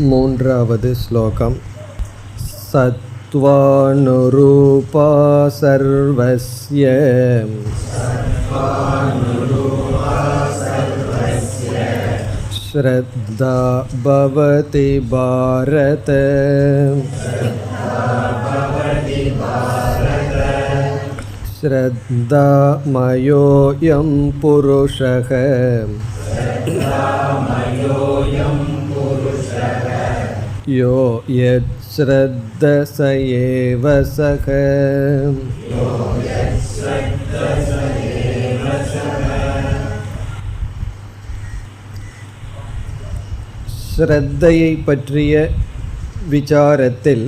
மூன்றாவது ஸ்லோகம். சத்வானுரூபா சர்வஸ்ய ஸ்ரத்தா பவதி பாரத ஸ்ரத்தா மயோயம் புருஷக யோ யத் ஸ்ரத்த ச ஏவ சக. ஸ்ரத்தையை பற்றிய விசாரத்தில்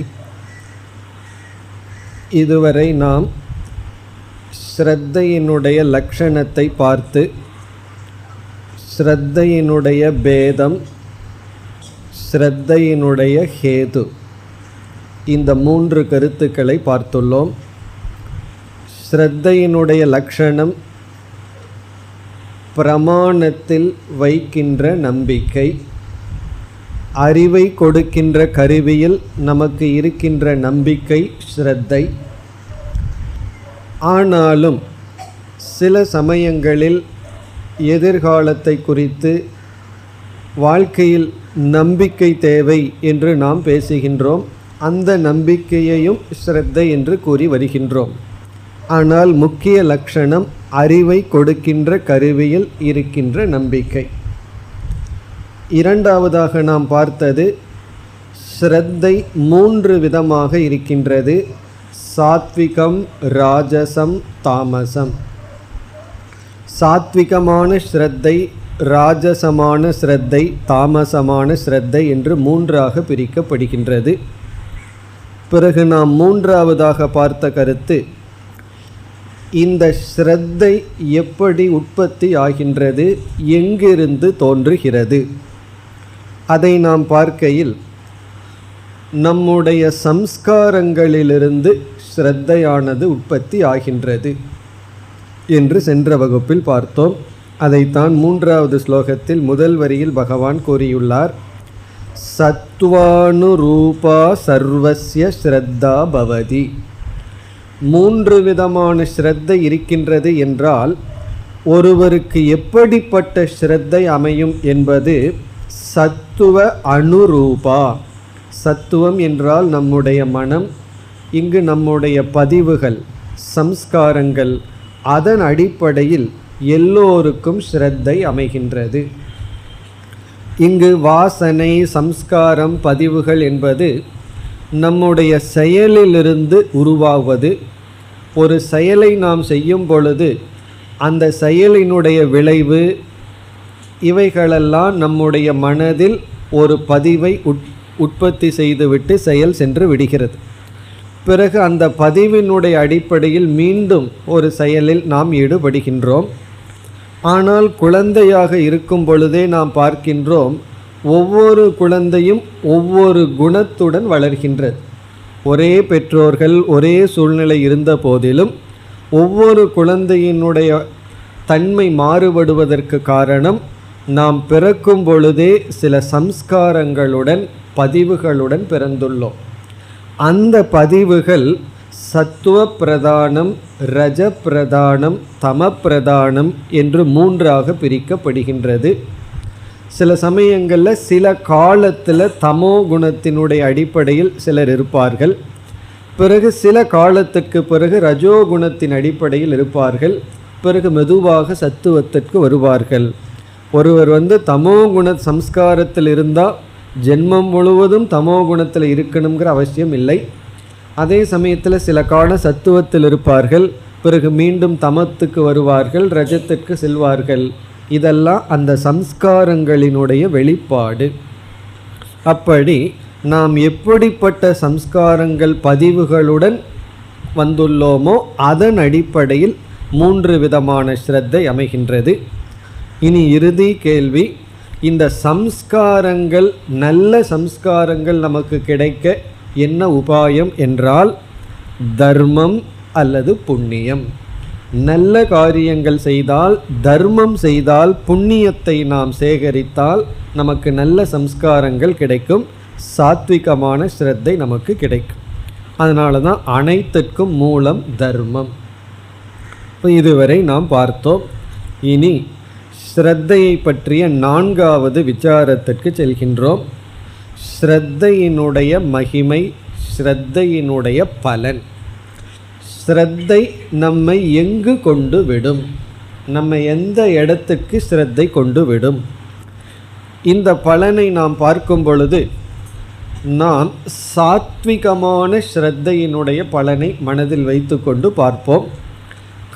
இதுவரை நாம் ஸ்ரத்தையினுடைய லட்சணத்தை பார்த்து ஸ்ரத்தையினுடைய பேதம், ஸ்ரத்தையினுடைய ஹேது, இந்த மூன்று கருத்துக்களை பார்த்துள்ளோம். ஸ்ரத்தையினுடைய லட்சணம் பிரமாணத்தில் வைக்கின்ற நம்பிக்கை, அறிவை கொடுக்கின்ற கருவியில் நமக்கு இருக்கின்ற நம்பிக்கை ஸ்ரத்தை. ஆனாலும் சில சமயங்களில் எதிர்காலத்தை குறித்து வாழ்க்கையில் நம்பிக்கை தேவை என்று நாம் பேசுகின்றோம். அந்த நம்பிக்கையையும் ஸ்ரத்தை என்று கூறி வருகின்றோம். ஆனால் முக்கிய லட்சணம் அறிவை கொடுக்கின்ற கருவியில் இருக்கின்ற நம்பிக்கை. இரண்டாவதாக நாம் பார்த்தது ஸ்ரத்தை மூன்று விதமாக இருக்கின்றது. சாத்விகம், ராஜசம், தாமசம். சாத்விகமான ஸ்ரத்தை, ராஜசமான ஸ்ரத்தை, தாமசமான ஸ்ரத்தை என்று மூன்றாக பிரிக்கப்படுகின்றது. பிறகு நாம் மூன்றாவதாக பார்த்த கருத்து, இந்த ஸ்ரத்தை எப்படி உற்பத்தி ஆகின்றது, எங்கிருந்து தோன்றுகிறது. அதை நாம் பார்க்கையில் நம்முடைய சம்ஸ்காரங்களிலிருந்து ஸ்ரத்தையானது உற்பத்தி ஆகின்றது என்று சென்ற வகுப்பில் பார்த்தோம். அதைத்தான் மூன்றாவது ஸ்லோகத்தில் முதல் வரியில் பகவான் கூறியுள்ளார். சத்வானுரூபா சர்வஸ்ய ஸ்ரத்தா பவதி. மூன்று விதமான ஸ்ரத்தை இருக்கின்றது என்றால் ஒருவருக்கு எப்படிப்பட்ட ஸ்ரத்தை அமையும் என்பது சத்துவ அனுரூபா. சத்துவம் என்றால் நம்முடைய மனம், இங்கு நம்முடைய பதிவுகள், சம்ஸ்காரங்கள், அதன் அடிப்படையில் எல்லோருக்கும் ஸ்ரத்தை அமைகின்றது. இங்கு வாசனை, சம்ஸ்காரம், பதிவுகள் என்பது நம்முடைய செயலிலிருந்து உருவாவது. ஒரு செயலை நாம் செய்யும் பொழுது அந்த செயலினுடைய விளைவு, இவைகளெல்லாம் நம்முடைய மனதில் ஒரு பதிவை உற்பத்தி செய்துவிட்டு செயல் சென்று விடுகிறது. பிறகு அந்த பதிவினுடைய அடிப்படையில் மீண்டும் ஒரு செயலில் நாம் ஈடுபடுகின்றோம். ஆனால் குழந்தையாக இருக்கும் பொழுதே நாம் பார்க்கின்றோம், ஒவ்வொரு குழந்தையும் ஒவ்வொரு குணத்துடன் வளர்கின்றது. ஒரே பெற்றோர்கள், ஒரே சூழ்நிலை இருந்த போதிலும் ஒவ்வொரு குழந்தையினுடைய தன்மை மாறுபடுவதற்கு காரணம், நாம் பிறக்கும் பொழுதே சில சம்ஸ்காரங்களுடன், பதிவுகளுடன் பிறந்துள்ளோம். அந்த பதிவுகள் சத்துவ பிரதானம், ரஜ பிரதானம், தம பிரதானம் என்று மூன்றாக பிரிக்கப்படுகின்றது. சில சமயங்களில் சில காலத்தில் தமோ குணத்தினுடைய அடிப்படையில் சிலர் இருப்பார்கள். பிறகு சில காலத்திற்கு பிறகு ரஜோகுணத்தின் அடிப்படையில் இருப்பார்கள். பிறகு மெதுவாக சத்துவத்திற்கு வருவார்கள். ஒருவர் தமோ குண சம்ஸ்காரத்தில் இருந்தால் ஜென்மம் முழுவதும் தமோ குணத்தில் இருக்கணுங்கிற அவசியம் இல்லை. அதே சமயத்தில் சில காலம் சத்துவத்தில் இருப்பார்கள், பிறகு மீண்டும் தமத்துக்கு வருவார்கள், ரஜத்துக்கு செல்வார்கள். இதெல்லாம் அந்த சம்ஸ்காரங்களினுடைய வெளிப்பாடு. அப்படி நாம் எப்படிப்பட்ட சம்ஸ்காரங்கள், பதிவுகளுடன் வந்துள்ளோமோ அதன் அடிப்படையில் மூன்று விதமான ஸ்ரத்தை அமைகின்றது. இனி இறுதி கேள்வி, இந்த சம்ஸ்காரங்கள், நல்ல சம்ஸ்காரங்கள் நமக்கு கிடைக்க என்ன உபாயம் என்றால் தர்மம் அல்லது புண்ணியம். நல்ல காரியங்கள் செய்தால், தர்மம் செய்தால், புண்ணியத்தை நாம் சேகரித்தால் நமக்கு நல்ல சம்ஸ்காரங்கள் கிடைக்கும். சாத்விகமான ஸ்ரத்தை நமக்கு கிடைக்கும். அதனால தான் அனைத்திற்கும் மூலம் தர்மம். இதுவரை நாம் பார்த்தோம். இனி ஸ்ரத்தையை பற்றிய 4வது விசாரத்திற்கு செல்கின்றோம். ஸ்ரத்தையினுடைய மகிமை, ஸ்ரத்தையினுடைய பலன். ஸ்ரத்தை நம்மை எங்கு கொண்டு விடும், நம்ம எந்த இடத்துக்கு ஸ்ரத்தை கொண்டு விடும்? இந்த பலனை நாம் பார்க்கும் பொழுது நாம் சாத்விகமான ஸ்ரத்தையினுடைய பலனை மனதில் வைத்து கொண்டு பார்ப்போம்.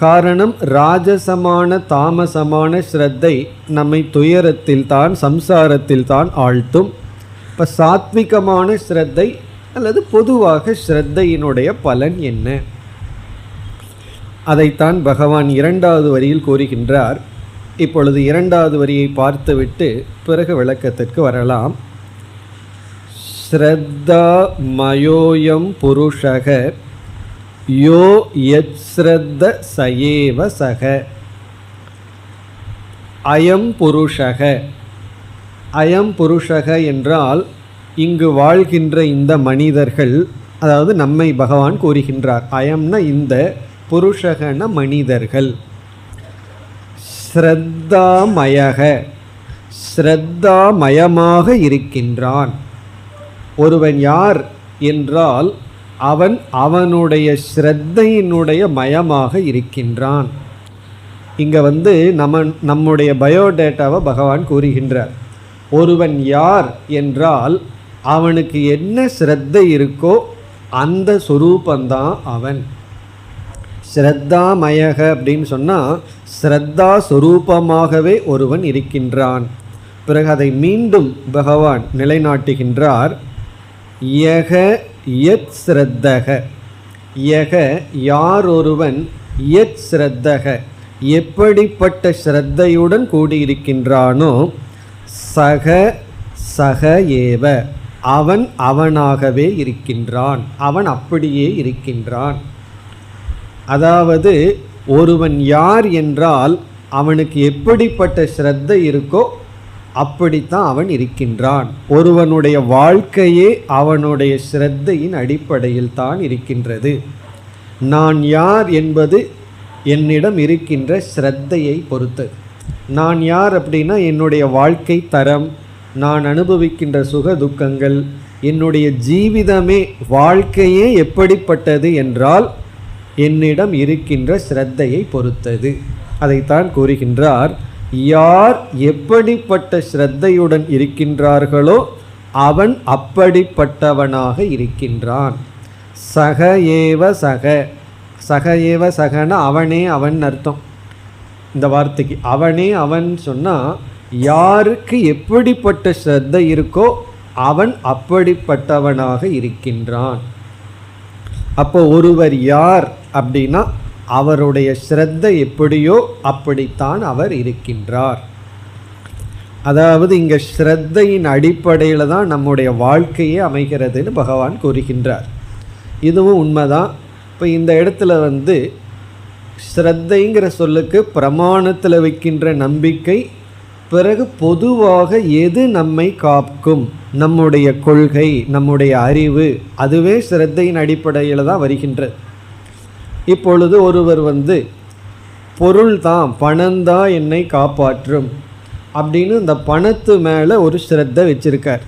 காரணம், ராஜசமான தாமசமான ஸ்ரத்தை நம்மை துயரத்தில் தான், சம்சாரத்தில் தான் ஆழ்த்தும். இப்போ சாத்விகமான ஸ்ரத்தை அல்லது பொதுவாக ஸ்ரத்தையினுடைய பலன் என்ன? அதைத்தான் பகவான் 2வது வரியில் கூறுகின்றார். இப்பொழுது 2வது வரியை பார்த்துவிட்டு பிறகு விளக்கத்திற்கு வரலாம். ஸ்ரத்தா மயோயம் புருஷக யோ யத் ஸ்ரத்த சயேவ சக. அயம் புருஷக. அயம் புருஷக என்றால் இங்கு வாழ்கின்ற இந்த மனிதர்கள், அதாவது நம்மை பகவான் கூறுகின்றார். அயம்னா இந்த, புருஷகன மனிதர்கள். ஸ்ரத்தாமயக, ஸ்ரத்தாமயமாக இருக்கின்றான். ஒருவன் யார் என்றால் அவன் அவனுடைய ஸ்ரத்தையினுடைய மயமாக இருக்கின்றான். இங்கே நம்முடைய பயோடேட்டாவை பகவான் கூறுகின்றார். ஒருவன் யார் என்றால் அவனுக்கு என்ன ஸ்ரத்தை இருக்கோ அந்த சொரூபந்தான் அவன். ஸ்ரத்தாமயக அப்படின்னு சொன்னால் ஸ்ரத்தா சொரூபமாகவே ஒருவன் இருக்கின்றான். பிறகு அதை மீண்டும் பகவான் நிலைநாட்டுகின்றார். யக யத் ஸ்ரத்தக. யக யார் ஒருவன், யத் ஸ்ரத்தக எப்படிப்பட்ட ஸ்ரத்தையுடன் கூடியிருக்கின்றானோ, சக சக ஏவ அவன் அவனாகவே இருக்கின்றான், அவன் அப்படியே இருக்கின்றான். அதாவது ஒருவன் யார் என்றால் அவனுக்கு எப்படிப்பட்ட ஸ்ரத்தை இருக்கோ அப்படித்தான் அவன் இருக்கின்றான். ஒருவனுடைய வாழ்க்கையே அவனுடைய ஸ்ரத்தையின் அடிப்படையில் தான் இருக்கின்றது. நான் யார் என்பது என்னிடம் இருக்கின்ற ஸ்ரத்தையை பொறுத்து. நான் யார் அப்படின்னா என்னுடைய வாழ்க்கை தரம், நான் அனுபவிக்கின்ற சுக துக்கங்கள், என்னுடைய ஜீவிதமே வாழ்க்கையே எப்படிப்பட்டது என்றால் என்னிடம் இருக்கின்ற ஸ்ரத்தையை பொறுத்தது. அதைத்தான் கூறுகின்றார். யார் எப்படிப்பட்ட ஸ்ரத்தையுடன் இருக்கின்றார்களோ அவன் அப்படிப்பட்டவனாக இருக்கின்றான். சக ஏவ சக. சக ஏவ சகன அவனே அவன் அர்த்தம். இந்த வார்த்தைக்கு அவனே அவன் சொன்னால் யாருக்கு எப்படிப்பட்ட ஸ்ரத்தை இருக்கோ அவன் அப்படிப்பட்டவனாக இருக்கின்றான். அப்போ ஒருவர் யார் அப்படின்னா அவருடைய ஸ்ரத்தை எப்படியோ அப்படித்தான் அவர் இருக்கின்றார். அதாவது இங்கே ஸ்ரத்தையின் அடிப்படையில் தான் நம்முடைய வாழ்க்கையே அமைகிறதுன்னு பகவான் கூறுகின்றார். இதுவும் உண்மைதான். இப்போ இந்த இடத்துல ஸ்ரத்தைங்கிற சொல்லுக்கு பிரமாணத்தில் வைக்கின்ற நம்பிக்கை, பிறகு பொதுவாக எது நம்மை காக்கும், நம்முடைய கொள்கை, நம்முடைய அறிவு, அதுவே ஸ்ரத்தையின் அடிப்படையில் தான் வருகின்றது. இப்பொழுது ஒருவர் பொருள் தான், பணம்தான் என்னை காப்பாற்றும் அப்படின்னு இந்த பணத்து மேலே ஒரு ஸ்ரத்தை வச்சுருக்கார்.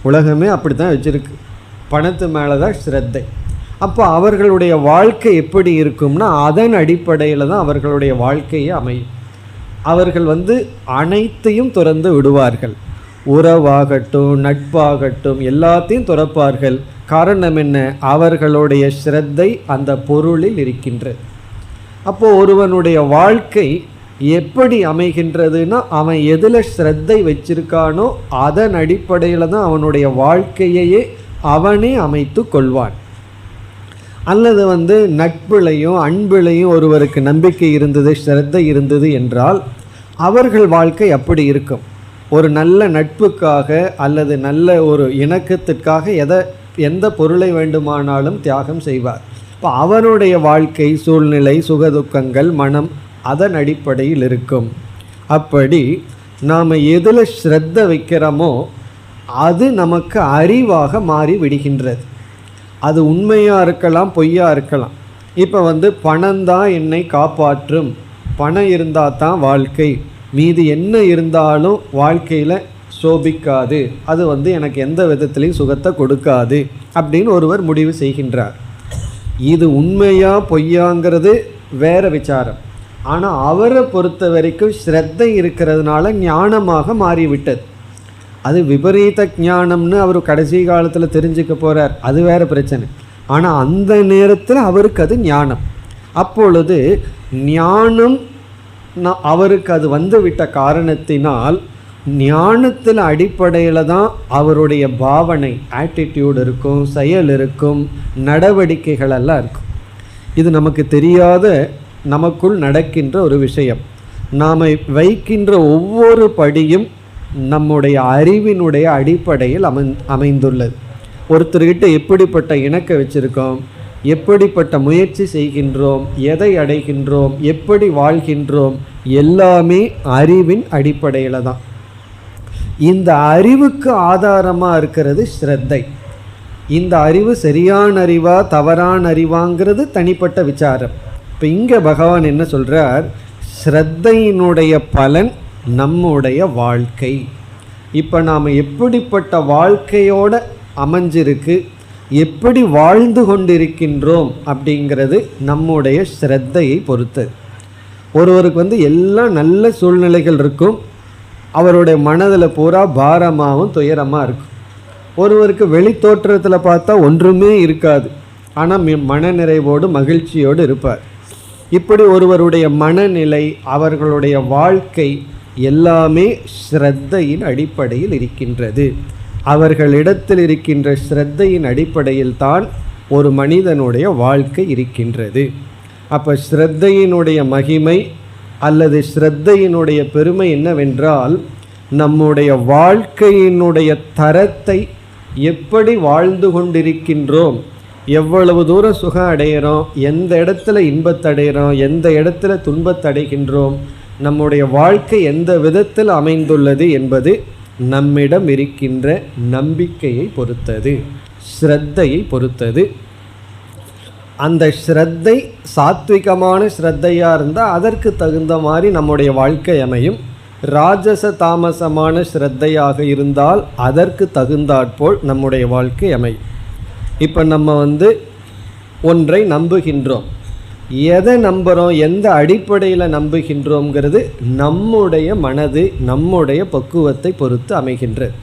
உலகமே அப்படி தான் வச்சுருக்கு, பணத்து மேலே தான் ஸ்ரத்தை. அப்போ அவர்களுடைய வாழ்க்கை எப்படி இருக்கும்னா அதன் அடிப்படையில் தான் அவர்களுடைய வாழ்க்கையை அமையும். அவர்கள் அனைத்தையும் துறந்து விடுவார்கள். உறவாகட்டும், நட்பாகட்டும், எல்லாத்தையும் துறப்பார்கள். காரணம் என்ன? அவர்களுடைய ஸ்ரத்தை அந்த பொருளில் இருக்கின்றது. அப்போது ஒருவனுடைய வாழ்க்கை எப்படி அமைகின்றதுன்னா அவன் எதில் ஸ்ரத்தை வச்சிருக்கானோ அதன் அடிப்படையில் தான் அவனுடைய வாழ்க்கையையே அவனே அமைத்து கொள்வான். அல்லது நட்பிலையும் அன்பிலையும் ஒருவருக்கு நம்பிக்கை இருந்தது, ஸ்ரத்தை இருந்தது என்றால் அவர்கள் வாழ்க்கை அப்படி இருக்கும். ஒரு நல்ல நட்புக்காக அல்லது நல்ல ஒரு இணக்கத்திற்காக எந்த பொருளை வேண்டுமானாலும் தியாகம் செய்வார். இப்போ அவனுடைய வாழ்க்கை சூழ்நிலை, சுகதுக்கங்கள், மனம் அதன் அடிப்படையில் இருக்கும். அப்படி நாம் எதில் ஸ்ரத்த வைக்கிறோமோ அது நமக்கு அறிவாக மாறி விடுகின்றது. அது உண்மையாக இருக்கலாம், பொய்யாக இருக்கலாம். இப்போ பணம் தான் என்னை காப்பாற்றும், பணம் இருந்தால் தான் வாழ்க்கை, மீதி என்ன இருந்தாலும் வாழ்க்கையில் சோபிக்காது, அது எனக்கு எந்த விதத்துலையும் சுகத்தை கொடுக்காது அப்படின்னு ஒருவர் முடிவு செய்கின்றார். இது உண்மையா பொய்யாங்கிறது வேற விசாரம். ஆனால் அவரை பொறுத்த வரைக்கும் ஸ்ரத்தை இருக்கிறதுனால ஞானமாக மாறிவிட்டது. அது விபரீத ஞானம்னு அவர் கடைசி காலத்தில் தெரிஞ்சுக்க போகிறார், அது வேற பிரச்சனை. ஆனால் அந்த நேரத்தில் அவருக்கு அது ஞானம். அப்பொழுது ஞானம் அவருக்கு அது வந்துவிட்ட காரணத்தினால் ஞானத்தில் அடிப்படையில் தான் அவருடைய பாவனை, ஆட்டிடியூட் இருக்கும், செயல் இருக்கும், நடவடிக்கைகள் எல்லாம் இருக்கும். இது நமக்கு தெரியாத நமக்குள் நடக்கின்ற ஒரு விஷயம். நாம் வைக்கின்ற ஒவ்வொரு படியும் நம்முடைய அறிவினுடைய அடிப்படையில் அமைந்துள்ளது. ஒருத்தர்கிட்ட எப்படிப்பட்ட இணக்க வச்சுருக்கோம், எப்படிப்பட்ட முயற்சி செய்கின்றோம், எதை அடைகின்றோம், எப்படி வாழ்கின்றோம், எல்லாமே அறிவின் அடிப்படையில் தான். இந்த அறிவுக்கு ஆதாரமாக இருக்கிறது ஸ்ரத்தை. இந்த அறிவு சரியான அறிவா தவறான அறிவாங்கிறது தனிப்பட்ட விசாரம். இப்போ இங்கே பகவான் என்ன சொல்கிறார், ஸ்ரத்தையினுடைய பலன் நம்முடைய வாழ்க்கை. இப்போ நாம் எப்படிப்பட்ட வாழ்க்கையோடு அமைஞ்சிருக்கு, எப்படி வாழ்ந்து கொண்டிருக்கின்றோம் அப்படிங்கிறது நம்முடைய ஸ்ரத்தையை பொறுத்தது. ஒருவருக்கு எல்லாம் நல்ல சூழ்நிலைகள் இருக்கும், அவருடைய மனதில் பூரா பாரமாகவும் துயரமாக இருக்கும். ஒருவருக்கு வெளி தோற்றத்தில் பார்த்தா ஒன்றுமே இருக்காது, ஆனால் மனநிறைவோடு மகிழ்ச்சியோடு இருப்பார். இப்படி ஒருவருடைய மனநிலை, அவர்களுடைய வாழ்க்கை எல்லாமே ஸ்ரத்தையின் அடிப்படையில் இருக்கின்றது. அவர்களிடத்தில் இருக்கின்ற ஸ்ரத்தையின் அடிப்படையில் தான் ஒரு மனிதனுடைய வாழ்க்கை இருக்கின்றது. அப்போ ஸ்ரத்தையினுடைய மகிமை அல்லது ஸ்ரத்தையினுடைய பெருமை என்னவென்றால், நம்முடைய வாழ்க்கையினுடைய தரத்தை எப்படி வாழ்ந்து கொண்டிருக்கின்றோம், எவ்வளவு தூரம் சுகம் அடைகிறோம், எந்த இடத்துல இன்பத்தடைகிறோம், எந்த இடத்துல துன்பத்தடைகின்றோம், நம்முடைய வாழ்க்கை எந்த விதத்தில் அமைந்துள்ளது என்பது நம்மிடம் இருக்கின்ற நம்பிக்கையை பொறுத்தது, ஸ்ரத்தையை பொறுத்தது. அந்த ஸ்ரத்தை சாத்விகமான ஸ்ரத்தையாக இருந்தால் அதற்கு தகுந்த மாதிரி நம்முடைய வாழ்க்கை அமையும். ராஜச தாமசமான ஸ்ரத்தையாக இருந்தால் அதற்கு தகுந்தாற்போல் நம்முடைய வாழ்க்கை அமையும். இப்போ நம்ம ஒன்றை நம்புகின்றோம், எதை நம்புகிறோம், எந்த அடிப்படையில் நம்புகின்றோங்கிறது நம்முடைய மனது, நம்முடைய பக்குவத்தை பொறுத்து அமைகின்றது.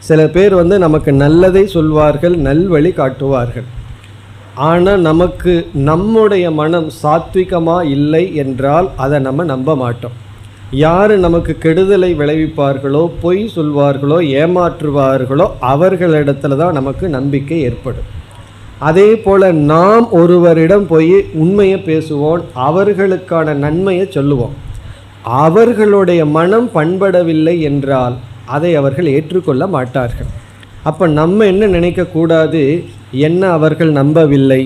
சில பேர் நமக்கு நல்லதை சொல்வார்கள், நல்வழி காட்டுவார்கள். ஆனால் நமக்கு நம்முடைய மனம் சாத்விகமாக இல்லை என்றால் அதை நம்ம நம்ப மாட்டோம். யார் நமக்கு கெடுதலை விளைவிப்பார்களோ, பொய் சொல்வார்களோ, ஏமாற்றுவார்களோ அவர்களிடத்துல தான் நமக்கு நம்பிக்கை ஏற்படும். அதே போல் நாம் ஒருவரிடம் போய் உண்மையை பேசுவோம், அவர்களுக்கான நன்மையை சொல்லுவோம். அவர்களுடைய மனம் பண்படவில்லை என்றால் அதை அவர்கள் ஏற்றுக்கொள்ள மாட்டார்கள். அப்போ நம்ம என்ன நினைக்கக்கூடாது, என்ன அவர்கள் நம்பவில்லை,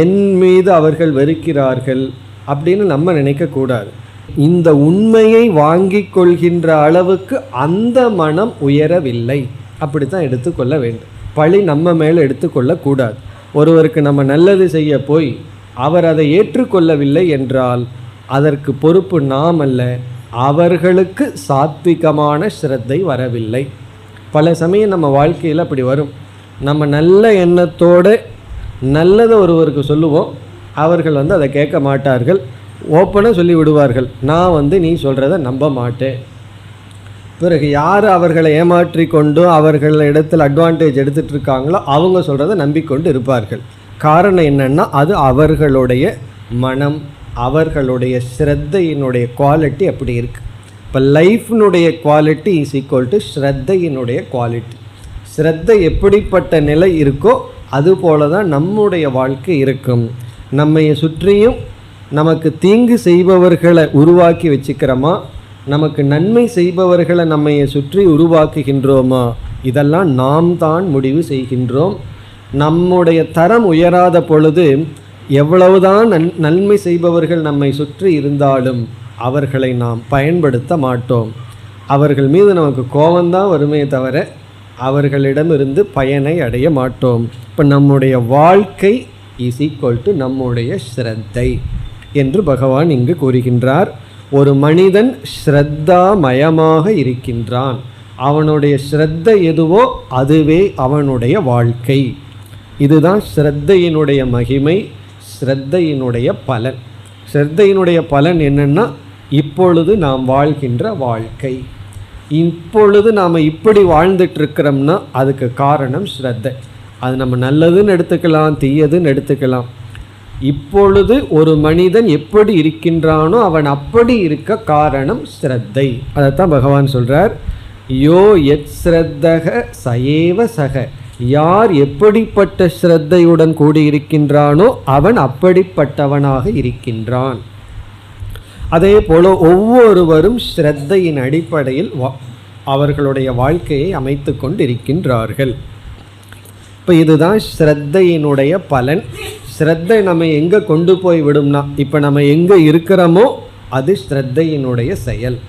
என் மீது அவர்கள் வெறுக்கிறார்கள் அப்படின்னு நம்ம நினைக்கக்கூடாது. இந்த உண்மையை வாங்கி கொள்கின்ற அளவுக்கு அந்த மனம் உயரவில்லை, அப்படி தான் எடுத்துக்கொள்ள வேண்டும். பழி நம்ம மேலே எடுத்துக்கொள்ளக்கூடாது. ஒருவருக்கு நம்ம நல்லது செய்ய போய் அவர் அதை ஏற்றுக்கொள்ளவில்லை என்றால் அதற்கு பொறுப்பு நாம் அல்ல, அவர்களுக்கு சாத்விகமான ஸ்ரத்தை வரவில்லை. பல சமயம் நம்ம வாழ்க்கையில் அப்படி வரும். நம்ம நல்ல எண்ணத்தோடு நல்லதை ஒருவருக்கு சொல்லுவோம், அவர்கள் அதை கேட்க மாட்டார்கள், ஓப்பனாக சொல்லி விடுவார்கள், நான் நீ சொல்கிறத நம்ப மாட்டேன். பிறகு யார் அவர்களை ஏமாற்றி கொண்டு அவர்களிடத்தில் அட்வான்டேஜ் எடுத்துகிட்டு இருக்காங்களோ அவங்க சொல்கிறத நம்பிக்கொண்டு இருப்பார்கள். காரணம் என்னென்னா அது அவர்களுடைய மனம், அவர்களுடைய ஸ்ரத்தையினுடைய குவாலிட்டி அப்படி இருக்குது. இப்போ லைஃப்னுடைய குவாலிட்டி இஸ் ஈக்குவல் டு ஸ்ரத்தையினுடைய குவாலிட்டி. ஸ்ரத்தை எப்படிப்பட்ட நிலை இருக்கோ அதுபோல தான் நம்முடைய வாழ்க்கை இருக்கும். நம்மை சுற்றியும் நமக்கு தீங்கு செய்பவர்களை உருவாக்கி வச்சுக்கிறோமா, நமக்கு நன்மை செய்பவர்களை நம்மை சுற்றி உருவாக்குகின்றோமா, இதெல்லாம் நாம் தான் முடிவு செய்கின்றோம். நம்முடைய தரம் உயராத பொழுது எவ்வளவுதான் நன்மை செய்பவர்கள் நம்மை சுற்றி இருந்தாலும் அவர்களை நாம் பயன்படுத்த மாட்டோம். அவர்கள் மீது நமக்கு கோபம்தான் வருமே தவிர அவர்களிடமிருந்து பயனை அடைய மாட்டோம். இப்போ நம்முடைய வாழ்க்கை இஸ் ஈக்குவல் டு நம்முடைய ஸ்ரத்தை என்று பகவான் இங்கு கூறுகின்றார். ஒரு மனிதன் ஸ்ரத்தாமயமாக இருக்கின்றான், அவனுடைய ஸ்ரத்தை எதுவோ அதுவே அவனுடைய வாழ்க்கை. இதுதான் ஸ்ரத்தையினுடைய மகிமை, ஸ்ரத்தையினுடைய பலன். ஸ்ரத்தையினுடைய பலன் என்னென்னா, இப்பொழுது நாம் வாழ்கின்ற வாழ்க்கை, இப்பொழுது நாம் இப்படி வாழ்ந்துட்டுருக்கிறோம்னா அதுக்கு காரணம் ஸ்ரத்தை. அது நம்ம நல்லதுன்னு எடுத்துக்கலாம், தீயதுன்னு எடுத்துக்கலாம். இப்பொழுது ஒரு மனிதன் எப்படி இருக்கின்றானோ அவன் அப்படி இருக்க காரணம் ஸ்ரத்தை. அதைத்தான் பகவான் சொல்கிறார், யோ யத் ஸ்ரத்தக சயேவ சக. யார் எப்படிப்பட்ட ஸ்ரத்தையுடன் கூடியிருக்கின்றானோ அவன் அப்படிப்பட்டவனாக இருக்கின்றான். அதே போல் ஒவ்வொருவரும் ஸ்ரத்தையின் அடிப்படையில் அவர்களுடைய வாழ்க்கையை அமைத்து கொண்டிருக்கின்றார்கள். இப்போ இதுதான் ஸ்ரத்தையினுடைய பலன். ஸ்ரத்தை நம்ம எங்கே கொண்டு போய் விடும்னா, இப்போ நம்ம எங்கே இருக்கிறோமோ அது ஸ்ரத்தையினுடைய செயல்,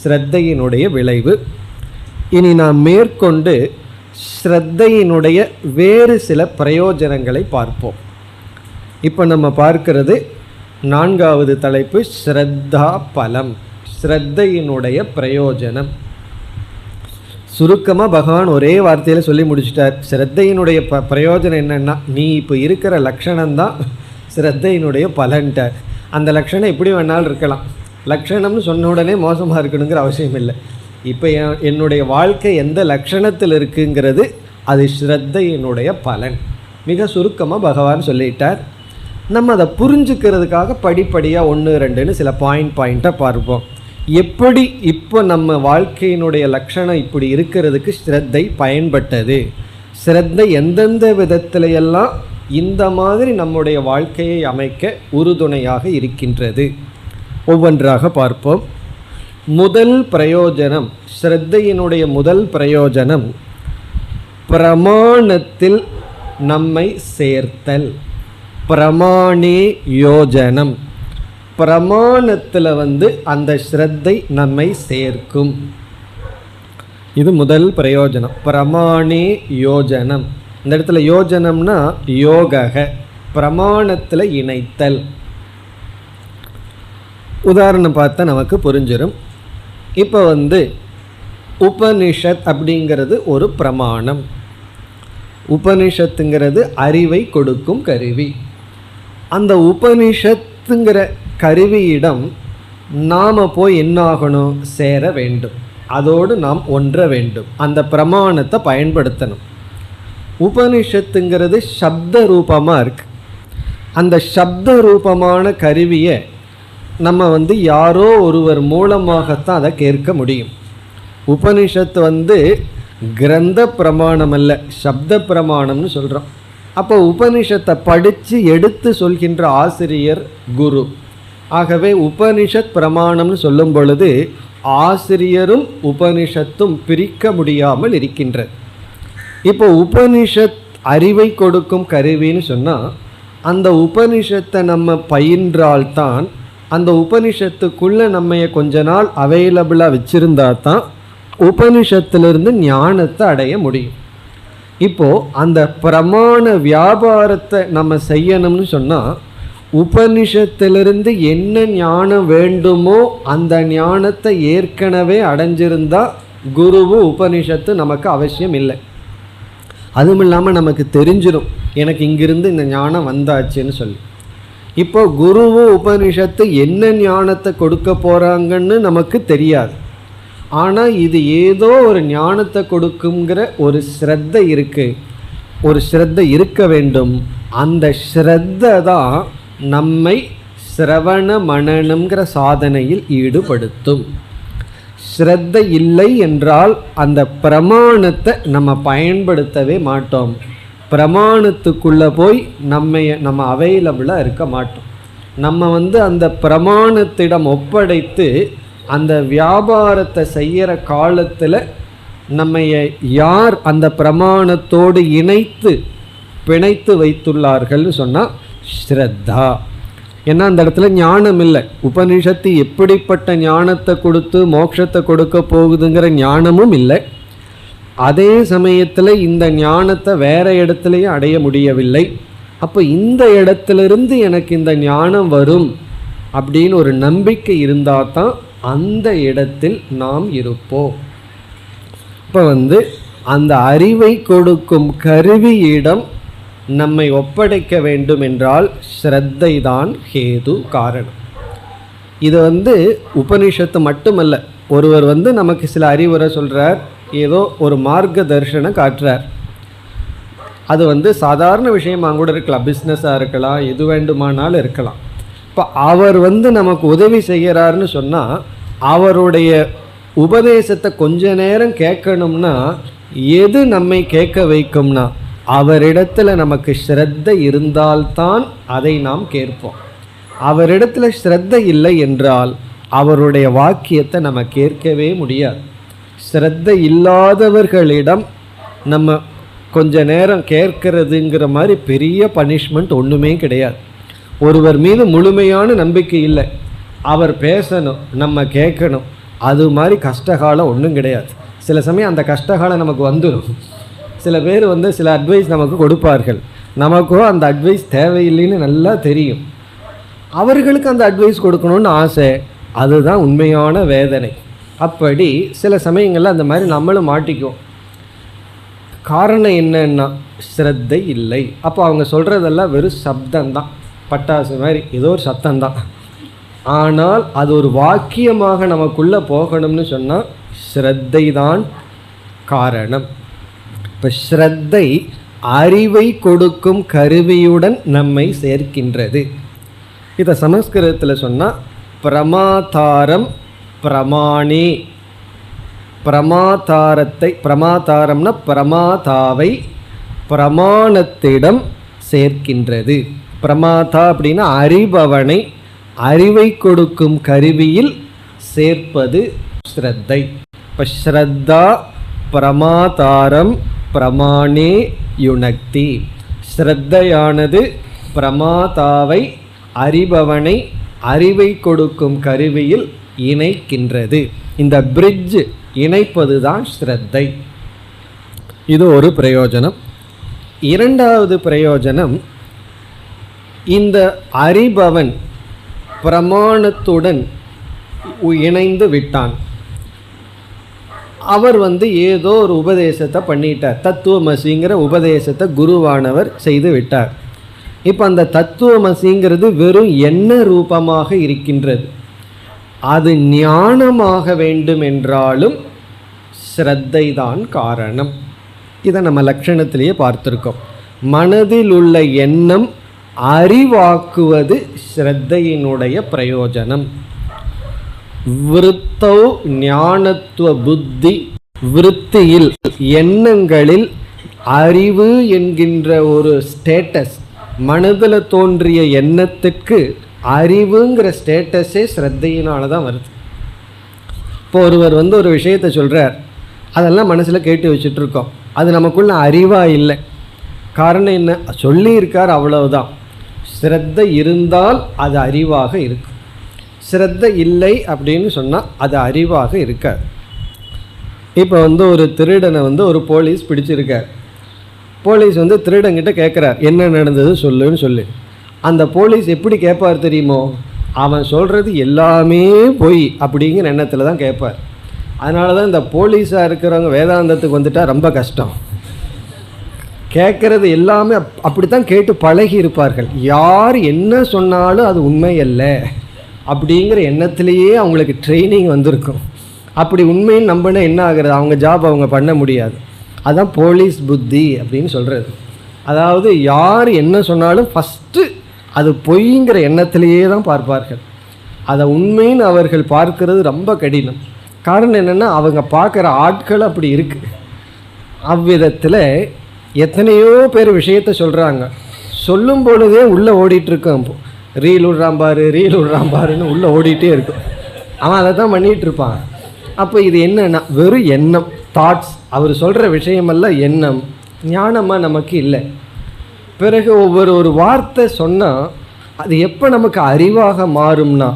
ஸ்ரத்தையினுடைய விளைவு. இனி நாம் மேற்கொண்டு ஸ்ரத்தையினுடைய வேறு சில பிரயோஜனங்களை பார்ப்போம். இப்போ நம்ம பார்க்கிறது 4வது தலைப்பு, ஸ்ரத்தா பலம், ஸ்ரத்தையினுடைய பிரயோஜனம். சுருக்கமாக பகவான் ஒரே வார்த்தையில் சொல்லி முடிச்சிட்டார். ஸ்ரத்தையினுடைய பிரயோஜனம் என்னென்னா, நீ இப்போ இருக்கிற லக்ஷணம்தான் ஸ்ரத்தையினுடைய பலன்ட்டார். அந்த லக்ஷணம் எப்படி வேணாலும் இருக்கலாம். லக்ஷணம்னு சொன்ன உடனே மோசமாக இருக்கணுங்கிற அவசியம் இல்லை. இப்போ என்னுடைய வாழ்க்கை எந்த லக்ஷணத்தில் இருக்குங்கிறது அது ஸ்ரத்தையினுடைய பலன். மிக சுருக்கமாக பகவான் சொல்லிட்டார். நம்ம அதை புரிஞ்சுக்கிறதுக்காக படிப்படியாக 1, 2ன்னு சில பாயிண்ட்டாக பார்ப்போம். எப்படி இப்போ நம்ம வாழ்க்கையினுடைய லட்சணம் இப்படி இருக்கிறதுக்கு ஸ்ரத்தை பயன்பட்டது, ஸ்ரத்தை எந்தெந்த விதத்திலையெல்லாம் இந்த மாதிரி நம்முடைய வாழ்க்கையை அமைக்க உறுதுணையாக இருக்கின்றது, ஒவ்வொன்றாக பார்ப்போம். முதல் பிரயோஜனம், ஸ்ரத்தையினுடைய முதல் பிரயோஜனம் பிரமாணத்தில் நம்மை சேர்த்தல். பிரமாணே யோஜனம், பிரமாணத்தில் அந்த ஸ்ரத்தை நம்மை சேர்க்கும். இது முதல் பிரயோஜனம், பிரமாணே யோஜனம். இந்த இடத்துல யோஜனம்னா யோகக, பிரமாணத்தில் இணைத்தல். உதாரணம் பார்த்தா நமக்கு புரிஞ்சிடும். இப்போ உபனிஷத் அப்படிங்கிறது ஒரு பிரமாணம். உபனிஷத்துங்கிறது அறிவை கொடுக்கும் கருவி. அந்த உபனிஷத்துங்கிற கருவியிடம் நாம் போய் என்னாகணும், சேர வேண்டும், அதோடு நாம் ஒன்ற வேண்டும், அந்த பிரமாணத்தை பயன்படுத்தணும். உபனிஷத்துங்கிறது சப்த ரூபமாக இருக்கு. அந்த சப்த ரூபமான கருவியை நம்ம யாரோ ஒருவர் மூலமாகத்தான் அதை கேட்க முடியும். உபனிஷத்து கிரந்த பிரமாணம் அல்ல, சப்த பிரமாணம்னு சொல்கிறோம். அப்போ உபனிஷத்தை படித்து எடுத்து சொல்கின்ற ஆசிரியர் குரு. ஆகவே உபனிஷத் பிரமாணம்னு சொல்லும் பொழுது ஆசிரியரும் உபனிஷத்தும் பிரிக்க முடியாமல் இருக்கின்றது. இப்போ உபனிஷத் அறிவை கொடுக்கும் கருவின்னு சொன்னால், அந்த உபனிஷத்தை நம்ம பயின்றால்தான், அந்த உபனிஷத்துக்குள்ளே நம்ம கொஞ்ச நாள் அவைலபிளாக வச்சுருந்தா தான் உபனிஷத்திலிருந்து ஞானத்தை அடைய முடியும். இப்போது அந்த பிரமாண வியாபாரத்தை நம்ம செய்யணும்னு சொன்னால், உபனிஷத்திலிருந்து என்ன ஞானம் வேண்டுமோ அந்த ஞானத்தை ஏற்கனவே அடைஞ்சிருந்தால் குருவும் உபனிஷத்து நமக்கு அவசியம் இல்லை. அதுவும் இல்லாமல் நமக்கு தெரிஞ்சிடும், எனக்கு இங்கிருந்து இந்த ஞானம் வந்தாச்சுன்னு சொல்லி. இப்போ குருவும் உபனிஷத்து என்ன ஞானத்தை கொடுக்க போகிறாங்கன்னு நமக்கு தெரியாது. ஆனால் இது ஏதோ ஒரு ஞானத்தை கொடுக்குங்கிற ஒரு ஸ்ரத்தை இருக்குது, ஒரு ஸ்ரத்தை இருக்க வேண்டும். அந்த ஸ்ரத்தை தான் நம்மை சிரவண மனனம்ங்கிற சாதனையில் ஈடுபடுத்தும். ஸ்ரத்தை இல்லை என்றால் அந்த பிரமாணத்தை நம்ம பயன்படுத்தவே மாட்டோம். பிரமாணத்துக்குள்ளே போய் நம்ம அவைலபிளாக இருக்க மாட்டோம். நம்ம அந்த பிரமாணத்திடம் ஒப்படைத்து அந்த வியாபாரத்தை செய்கிற காலத்தில் நம்ம யார் அந்த பிரமாணத்தோடு இணைத்து பிணைத்து வைத்துள்ளார்கள்னு சொன்னால் ஸ்ரத்தா. ஏன்னா அந்த இடத்துல ஞானம் இல்லை. உபனிஷத்து எப்படிப்பட்ட ஞானத்தை கொடுத்து மோட்சத்தை கொடுக்க போகுதுங்கிற ஞானமும் இல்லை. அதே சமயத்தில் இந்த ஞானத்தை வேற இடத்துலையும் அடைய முடியவில்லை. அப்போ இந்த இடத்துலேருந்து எனக்கு இந்த ஞானம் வரும் அப்படின்னு ஒரு நம்பிக்கை இருந்தால் தான் அந்த இடத்தில் நாம் இருப்போம். இப்போ அந்த அறிவை கொடுக்கும் கருவியிடம் நம்மை ஒப்படைக்க வேண்டும் என்றால் ஸ்ரத்தை தான் ஹேது, காரணம். இது உபனிஷத்து மட்டுமல்ல. ஒருவர் நமக்கு சில அறிவுரை சொல்கிறார், ஏதோ ஒரு மார்க்க தர்ஷனம் காட்டுறார். அது சாதாரண விஷயமாக கூட இருக்கலாம், பிஸ்னஸாக இருக்கலாம், எது வேண்டுமானாலும் இருக்கலாம். இப்போ அவர் நமக்கு உதவி செய்கிறாருன்னு சொன்னால் அவருடைய உபதேசத்தை கொஞ்ச நேரம் கேட்கணும்னா எது நம்மை கேட்க வைக்கும்னா அவரிடத்துல நமக்கு ஸ்ரத்தை இருந்தால்தான் அதை நாம் கேட்போம். அவரிடத்துல ஸ்ரத்தை இல்லை என்றால் அவருடைய வாக்கியத்தை நம்ம கேட்கவே முடியாது. ஸ்ரத்தை இல்லாதவர்களிடம் நம்ம கொஞ்ச நேரம் கேட்கறதுங்கிற மாதிரி பெரிய பனிஷ்மெண்ட் ஒன்றுமே கிடையாது. ஒருவர் மீது முழுமையான நம்பிக்கை இல்லை, அவர் பேசணும், நம்ம கேட்கணும், அது மாதிரி கஷ்டகாலம் ஒன்றும் கிடையாது. சில சமயம் அந்த கஷ்டகாலம் நமக்கு வந்துடும். சில பேர் சில அட்வைஸ் நமக்கு கொடுப்பார்கள், நமக்கோ அந்த அட்வைஸ் தேவையில்லைன்னு நல்லா தெரியும், அவர்களுக்கு அந்த அட்வைஸ் கொடுக்கணும்னு ஆசை. அதுதான் உண்மையான வேதனை. அப்படி சில சமயங்களில் அந்த மாதிரி நம்மளும் மாட்டிக்குவோம். காரணம் என்னன்னா ஸ்ரத்தை இல்லை. அப்போ அவங்க சொல்கிறதெல்லாம் வெறும் சப்தம்தான், பட்டாசு மாதிரி ஏதோ ஒரு சத்தம்தான். ஆனால் அது ஒரு வாக்கியமாக நமக்குள்ளே போகணும்னு சொன்னால் ஸ்ரத்தை தான் காரணம். இப்போ ஸ்ரத்தை அறிவை கொடுக்கும் கருவியுடன் நம்மை சேர்க்கின்றது. இதை சமஸ்கிருதத்தில் சொன்னால் பிரமாதாரம் பிரமாணி. பிரமாதாரம்னா பிரமாதாவை பிரமாணத்திடம் சேர்க்கின்றது. பிரமாதா அப்படின்னா அறிபவனை அறிவை கொடுக்கும் கருவியில் சேர்ப்பது ஸ்ரத்தை. இப்போ ஸ்ரத்தா பிரமாதாரம் பிரமாணே யுனக்தி. ஸ்ரத்தையானது பிரமாதாவை அறிபவனை அறிவை கொடுக்கும் கருவியில் இணைக்கின்றது. இந்த பிரிட்ஜ் இணைப்பது தான் ஸ்ரத்தை. இது ஒரு பிரயோஜனம். இரண்டாவது பிரயோஜனம், இந்த அறிபவன் பிரமாணத்துடன் இணைந்து விட்டான். அவர் ஏதோ ஒரு உபதேசத்தை பண்ணிட்டார், தத்துவமசிங்கிற உபதேசத்தை குருவானவர் செய்து விட்டார். இப்போ அந்த தத்துவமசிங்கிறது வெறும் எண்ண ரூபமாக இருக்கின்றது. அது ஞானமாக வேண்டும் என்றாலும் ஸ்ரத்தை தான் காரணம். இதை நம்ம லட்சணத்திலேயே பார்த்துருக்கோம். மனதில் உள்ள எண்ணம் அறிவாக்குவது ஸ்ரத்தையினுடைய பிரயோஜனம். விருத்தோ ஞானத்துவ புத்தி. விருத்தியில் எண்ணங்களில் அறிவு என்கின்ற ஒரு ஸ்டேட்டஸ், மனதில் தோன்றிய எண்ணத்துக்கு அறிவுங்கிற ஸ்டேட்டஸே ஸ்ரத்தையினால தான் வருது. இப்போ ஒருவர் ஒரு விஷயத்தை சொல்கிறார், அதெல்லாம் மனசில் கேட்டு வச்சுட்ருக்கோம், அது நமக்குள்ள அறிவாக இல்லை. காரணம் என்ன? சொல்லியிருக்கார், அவ்வளவுதான். ஸ்ரத்தை இருந்தால் அது அறிவாக இருக்கும். ஸ்ரத்தை இல்லை அப்படின்னு சொன்னால் அது அறிவாக இருக்காது. இப்போ ஒரு திருடனை ஒரு போலீஸ் பிடிச்சிருக்கார். போலீஸ் திருடங்கிட்ட கேட்குறார், என்ன நடந்தது சொல்லுன்னு சொல்லி. அந்த போலீஸ் எப்படி கேட்பார் தெரியுமோ? அவன் சொல்கிறது எல்லாமே பொய் அப்படிங்கிற எண்ணத்தில் தான் கேட்பார். அதனால தான் இந்த போலீஸாக இருக்கிறவங்க வேதாந்தத்துக்கு வந்துட்டால் ரொம்ப கஷ்டம். கேட்குறது எல்லாமே அப்படித்தான் கேட்டு பழகி இருப்பார்கள். யார் என்ன சொன்னாலும் அது உண்மை அல்ல அப்படிங்கிற எண்ணத்திலேயே அவங்களுக்கு ட்ரைனிங் வந்திருக்கும். அப்படி உண்மைன்னு நம்பினா என்ன ஆகுறது? அவங்க ஜாப் அவங்க பண்ண முடியாது. அதுதான் போலீஸ் புத்தி அப்படின்னு சொல்கிறது. அதாவது யார் என்ன சொன்னாலும் ஃபஸ்ட்டு அது பொய்ங்கிற எண்ணத்திலேயே தான் பார்ப்பார்கள். அதை உண்மைன்னு அவர்கள் பார்க்கறது ரொம்ப கடினம். காரணம் என்னென்னா அவங்க பார்க்குற ஆட்கள் அப்படி இருக்குது. அவ்விதத்தில் எத்தனையோ பேர் விஷயத்த சொல்கிறாங்க, சொல்லும் பொழுதே உள்ளே ஓடிட்டுருக்கோம். ரீல் விடுறாம்பாருன்னு உள்ளே ஓடிட்டே இருக்கும். அவன் அதை தான் பண்ணிகிட்ருப்பான். அப்போ இது என்னன்னா வெறும் எண்ணம், தாட்ஸ். அவர் சொல்கிற விஷயமெல்லாம் எண்ணம், ஞானமாக நமக்கு இல்லை. பிறகு ஒரு வார்த்தை சொன்னால் அது எப்போ நமக்கு அறிவாக மாறும்னா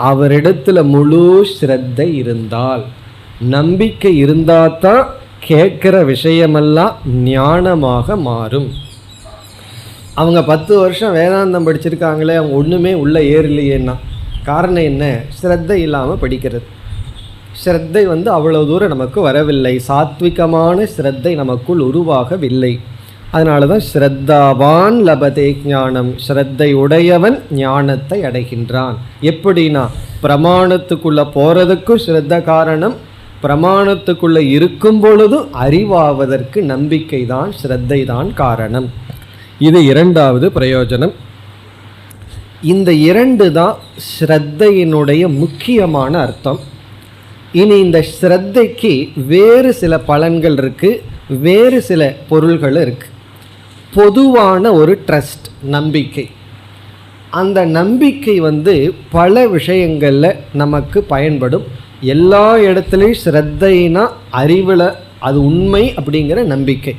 அவரிடத்துல முழு ஸ்ரத்தை இருந்தால், நம்பிக்கை இருந்தால் தான் கேட்குற விஷயமெல்லாம் ஞானமாக மாறும். அவங்க 10 வருஷம் வேதாந்தம் படிச்சிருக்காங்களே, அவங்க ஒன்றுமே உள்ளே ஏறலையேன்னா காரணம் என்ன? ஸ்ரத்தை இல்லாமல் படிக்கிறது. ஸ்ரத்தை அவ்வளோ தூரம் நமக்கு வரவில்லை, சாத்விகமான ஸ்ரத்தை நமக்குள் உருவாகவில்லை. அதனால தான் ஸ்ரத்தாவான் லபதே ஞானம், ஸ்ரத்தை உடையவன் ஞானத்தை அடைகின்றான். எப்படின்னா பிரமாணத்துக்குள்ளே போகிறதுக்கும் ஸ்ரத்த காரணம், பிரமாணத்துக்குள்ளே இருக்கும் பொழுதும் அறிவாவதற்கு நம்பிக்கை தான், ஸ்ரத்தை தான் காரணம். இது இரண்டாவது பிரயோஜனம். இந்த 2 தான் ஸ்ரத்தையினுடைய முக்கியமான அர்த்தம். இனி இந்த ஸ்ரத்தைக்கு வேறு சில பலன்கள் இருக்குது, வேறு சில பொருள்கள் இருக்குது. பொதுவான ஒரு ட்ரஸ்ட், நம்பிக்கை. அந்த நம்பிக்கை பல விஷயங்களில் நமக்கு பயன்படும். எல்லா இடத்துலையும் ஸ்ரத்தைனா அறிவில் அது உண்மை அப்படிங்கிற நம்பிக்கை.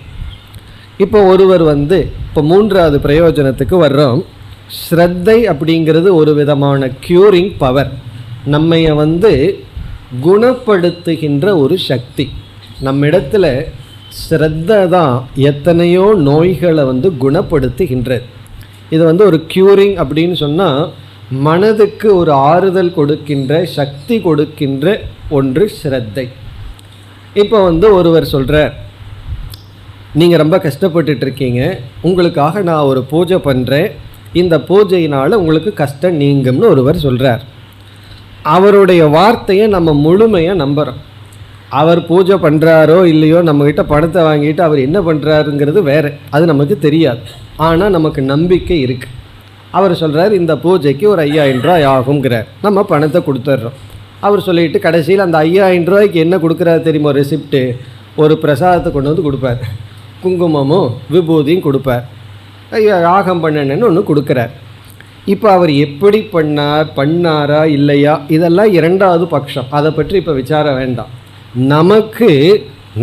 இப்போ ஒருவர் இப்போ 3வது பிரயோஜனத்துக்கு வர்றோம். ஸ்ரத்தை அப்படிங்கிறது ஒரு விதமான க்யூரிங் பவர், நம்மைய குணப்படுத்துகின்ற ஒரு சக்தி. நம்மிடத்துல ஸ்ரத்தை தான் எத்தனையோ நோய்களை குணப்படுத்துகின்றது. இது ஒரு க்யூரிங் அப்படின்னு சொன்னால் மனதுக்கு ஒரு ஆறுதல் கொடுக்கின்ற, சக்தி கொடுக்கின்ற ஒன்று ஸ்ரத்தை. இப்போ ஒருவர் சொல்கிறார், நீங்கள் ரொம்ப கஷ்டப்பட்டுட்ருக்கீங்க, உங்களுக்காக நான் ஒரு பூஜை பண்ணுறேன், இந்த பூஜையினால் உங்களுக்கு கஷ்டம் நீங்கும்னு ஒருவர் சொல்கிறார். அவருடைய வார்த்தையை நம்ம முழுமையாக நம்புகிறோம். அவர் பூஜை பண்ணுறாரோ இல்லையோ, நம்மக்கிட்ட பணத்தை வாங்கிட்டு அவர் என்ன பண்ணுறாருங்கிறது வேறு, அது நமக்கு தெரியாது. ஆனால் நமக்கு நம்பிக்கை இருக்குது. அவர் சொல்கிறார் இந்த பூஜைக்கு ஒரு 5000 ரூபாய் ஆகுங்கிறார். நம்ம பணத்தை கொடுத்துட்றோம். அவர் சொல்லிட்டு கடைசியில் அந்த 5000 ரூபாய்க்கு என்ன கொடுக்குறாரு தெரியுமா? ரெசிப்ட்டு, ஒரு பிரசாதத்தை கொண்டு கொடுப்பார், குங்குமமும் விபூதியும் கொடுப்பார், யாகம் பண்ணணுன்னு ஒன்று கொடுக்குறார். இப்போ அவர் எப்படி பண்ணாரா இல்லையா, இதெல்லாம் 2வது பட்சம், அதை பற்றி இப்போ விசாரம் வேண்டாம். நமக்கு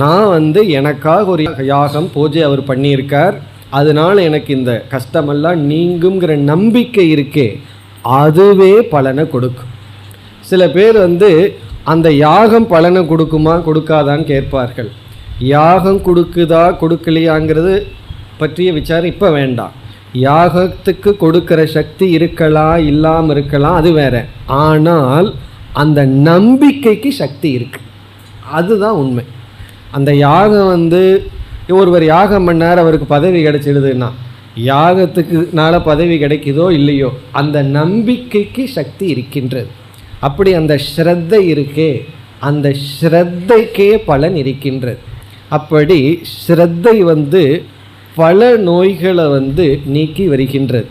நான் எனக்காக ஒரு யாகம் பூஜை அவர் பண்ணியிருக்கார், அதனால் எனக்கு இந்த கஷ்டமெல்லாம் நீங்குங்கிற நம்பிக்கை இருக்கே, அதுவே பலனை கொடுக்கும். சில பேர் அந்த யாகம் பலனை கொடுக்குமா கொடுக்காதான்னு கேட்பார்கள். யாகம் கொடுக்குதா கொடுக்கலையாங்கிறது பற்றிய விசாரம் இப்போ வேண்டாம். யாகத்துக்கு கொடுக்கிற சக்தி இருக்கலாம், இல்லாமல் இருக்கலாம், அது வேற. ஆனால் அந்த நம்பிக்கைக்கு சக்தி இருக்கு, அதுதான் உண்மை. அந்த யாகம் ஒருவர் யாகம் பண்ணார், அவருக்கு பதவி கிடைச்சிடுதுன்னா யாகத்துக்குனால பதவி கிடைக்குதோ இல்லையோ, அந்த நம்பிக்கைக்கு சக்தி இருக்கின்றது. அப்படி அந்த ஸ்ரத்தை இருக்கே, அந்த ஸ்ரத்தைக்கே பலன் இருக்கின்றது. அப்படி ஸ்ரத்தை பல நோய்களை நீக்கி வருகின்றது.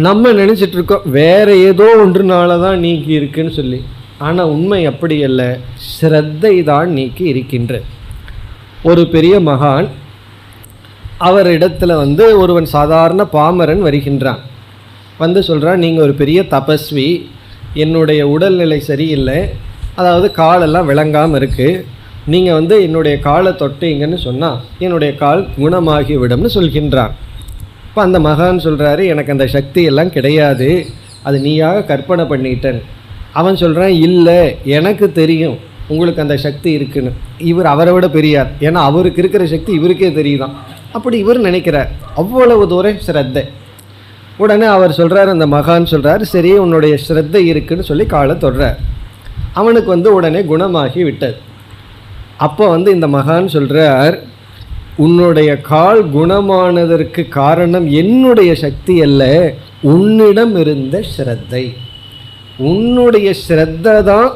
நம்ம நினச்சிட்ருக்கோம் வேறு ஏதோ ஒன்றுனால தான் நீக்கி இருக்குன்னு சொல்லி. ஆனால் உண்மை அப்படி அல்ல, ஸ்ரத்தை தான் நீக்கி இருக்கின்றது. ஒரு பெரிய மகான், அவர் இடத்துல ஒருவன் சாதாரண பாமரன் வருகின்றான். சொல்கிறான், நீங்கள் ஒரு பெரிய தபஸ்வி, என்னுடைய உடல்நிலை சரியில்லை, அதாவது காலெல்லாம் விளங்காமல் இருக்குது, நீங்கள் என்னுடைய காலை தொட்டீங்கன்னு சொன்னால் என்னுடைய கால் குணமாகி விடும்னு சொல்கின்றான். இப்போ அந்த மகான் சொல்கிறாரு, எனக்கு அந்த சக்தி எல்லாம் கிடையாது, அது நீயாக கற்பனை பண்ணிட்டேன். அவன் சொல்கிறான், இல்லை எனக்கு தெரியும் உங்களுக்கு அந்த சக்தி இருக்குன்னு. இவர் அவரை விட பெரியார், ஏன்னா அவருக்கு இருக்கிற சக்தி இவருக்கே தெரியுதான். அப்படி இவர் நினைக்கிறார், அவ்வளவு தூரம் ஸ்ரத்தை. உடனே அவர் சொல்கிறார், அந்த மகான் சொல்கிறார், சரி உன்னுடைய ஸ்ரத்தை இருக்குன்னு சொல்லி காலை தொடுறார். அவனுக்கு உடனே குணமாகி விட்டது. அப்போ இந்த மகான் சொல்கிறார், உன்னுடைய கால் குணமானதற்கு காரணம் என்னுடைய சக்தி அல்ல, உன்னிடம் இருந்த ஸ்ரத்தை. உன்னுடைய ஸ்ரத்தை தான்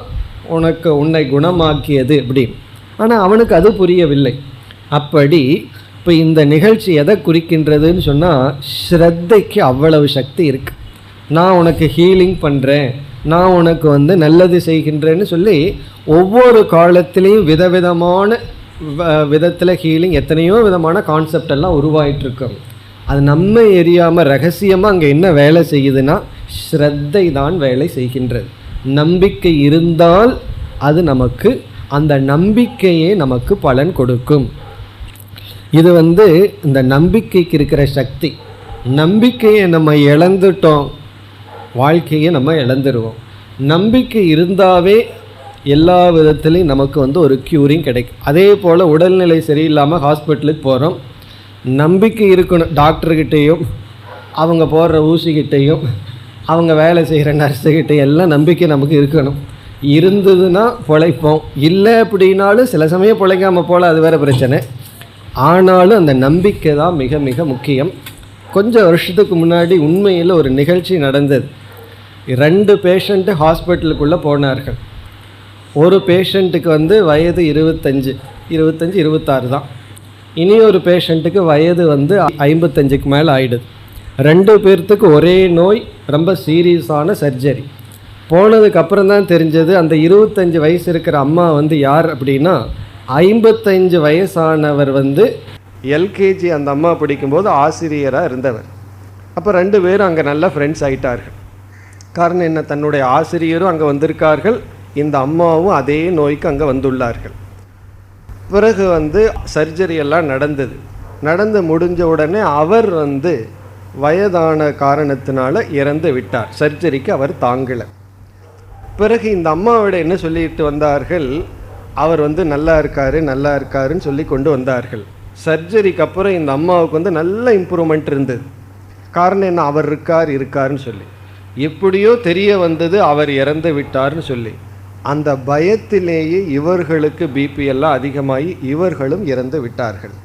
உன்னை குணமாக்கியது அப்படின்னு. ஆனால் அவனுக்கு அது புரியவில்லை. அப்படி இப்போ இந்த நிகழ்ச்சி எதை குறிக்கின்றதுன்னு சொன்னால், ஸ்ரத்தைக்கு அவ்வளவு சக்தி இருக்குது. நான் உனக்கு ஹீலிங் பண்ணுறேன், நான் உனக்கு நல்லது செய்கின்றேன்னு சொல்லி ஒவ்வொரு காலத்திலையும் விதவிதமான விதத்தில் ஹீலிங், எத்தனையோ விதமான கான்செப்ட் எல்லாம் உருவாயிட்ருக்கோம். அது நம்ம எரியாமல் ரகசியமாக அங்கே என்ன வேலை செய்யுதுன்னா, ஸ்ரத்தை தான் வேலை செய்கின்றது. நம்பிக்கை இருந்தால் அது நமக்கு, அந்த நம்பிக்கையே நமக்கு பலன் கொடுக்கும். இது இந்த நம்பிக்கைக்கு இருக்கிற சக்தி. நம்பிக்கையை நம்ம இழந்துட்டோம், வாழ்க்கையை நம்ம இழந்துருவோம். நம்பிக்கை இருந்தாவே எல்லா விதத்துலேயும் நமக்கு வந்து ஒரு க்யூரிங் கிடைக்கும். அதே போல் உடல்நிலை சரியில்லாமல் ஹாஸ்பிட்டலுக்கு போகிறோம், நம்பிக்கை இருக்கணும் டாக்டர்கிட்டையும், அவங்க போடுற ஊசிக்கிட்டையும், அவங்க வேலை செய்கிற நர்ஸுக்கிட்டையும் எல்லாம் நம்பிக்கை நமக்கு இருக்கணும். இருந்ததுன்னா பிழைப்போம், இல்லை அப்படின்னாலும் சில சமயம் பிழைக்காமல் போல், அது வேறு பிரச்சனை. ஆனாலும் அந்த நம்பிக்கை தான் மிக மிக முக்கியம். கொஞ்சம் வருஷத்துக்கு முன்னாடி உண்மையில் ஒரு நிகழ்ச்சி நடந்தது. 2 பேஷண்ட்டு ஹாஸ்பிட்டலுக்குள்ளே போனார்கள். ஒரு பேஷண்ட்டுக்கு வந்து வயது 25, 26 தான். இனி ஒரு பேஷண்ட்டுக்கு வயது வந்து 55க்கு மேலே ஆகிடுது. 2 பேர்த்துக்கு ஒரே நோய், ரொம்ப சீரியஸான சர்ஜரி. போனதுக்கப்புறம் தான் தெரிஞ்சது அந்த 25 வயசு இருக்கிற அம்மா வந்து யார் அப்படின்னா 55 வயசானவர் வந்து எல்கேஜி அந்த அம்மா படிக்கும்போது ஆசிரியராக இருந்தவர். அப்போ 2 பேரும் அங்கே நல்ல ஃப்ரெண்ட்ஸ் ஆகிட்டார்கள். காரணம் என்ன, தன்னுடைய ஆசிரியரும் அங்கே வந்திருக்கார்கள், இந்த அம்மாவும் அதே நோய்க்கு அங்கே வந்துள்ளார்கள். பிறகு வந்து சர்ஜரி எல்லாம் நடந்து முடிஞ்ச உடனே அவர் வந்து வயதான காரணத்தினால இறந்து விட்டார். சர்ஜரிக்கு அவர் தாங்கலை. பிறகு இந்த அம்மாவோட என்ன சொல்லிட்டு வந்தார்கள், அவர் வந்து நல்லா இருக்காருன்னு சொல்லி கொண்டு வந்தார்கள். சர்ஜரிக்கு அப்புறம் இந்த அம்மாவுக்கு வந்து நல்ல இம்ப்ரூவ்மெண்ட் இருந்தது. காரணம் என்ன, அவர் இருக்காருன்னு சொல்லி. எப்படியோ தெரிய வந்தது அவர் இறந்து விட்டார்னு சொல்லி. அந்த பயத்திலேயே இவர்களுக்கு பிபி எல்லாம் அதிகமாகி இவர்களும் இறந்து விட்டார்கள்.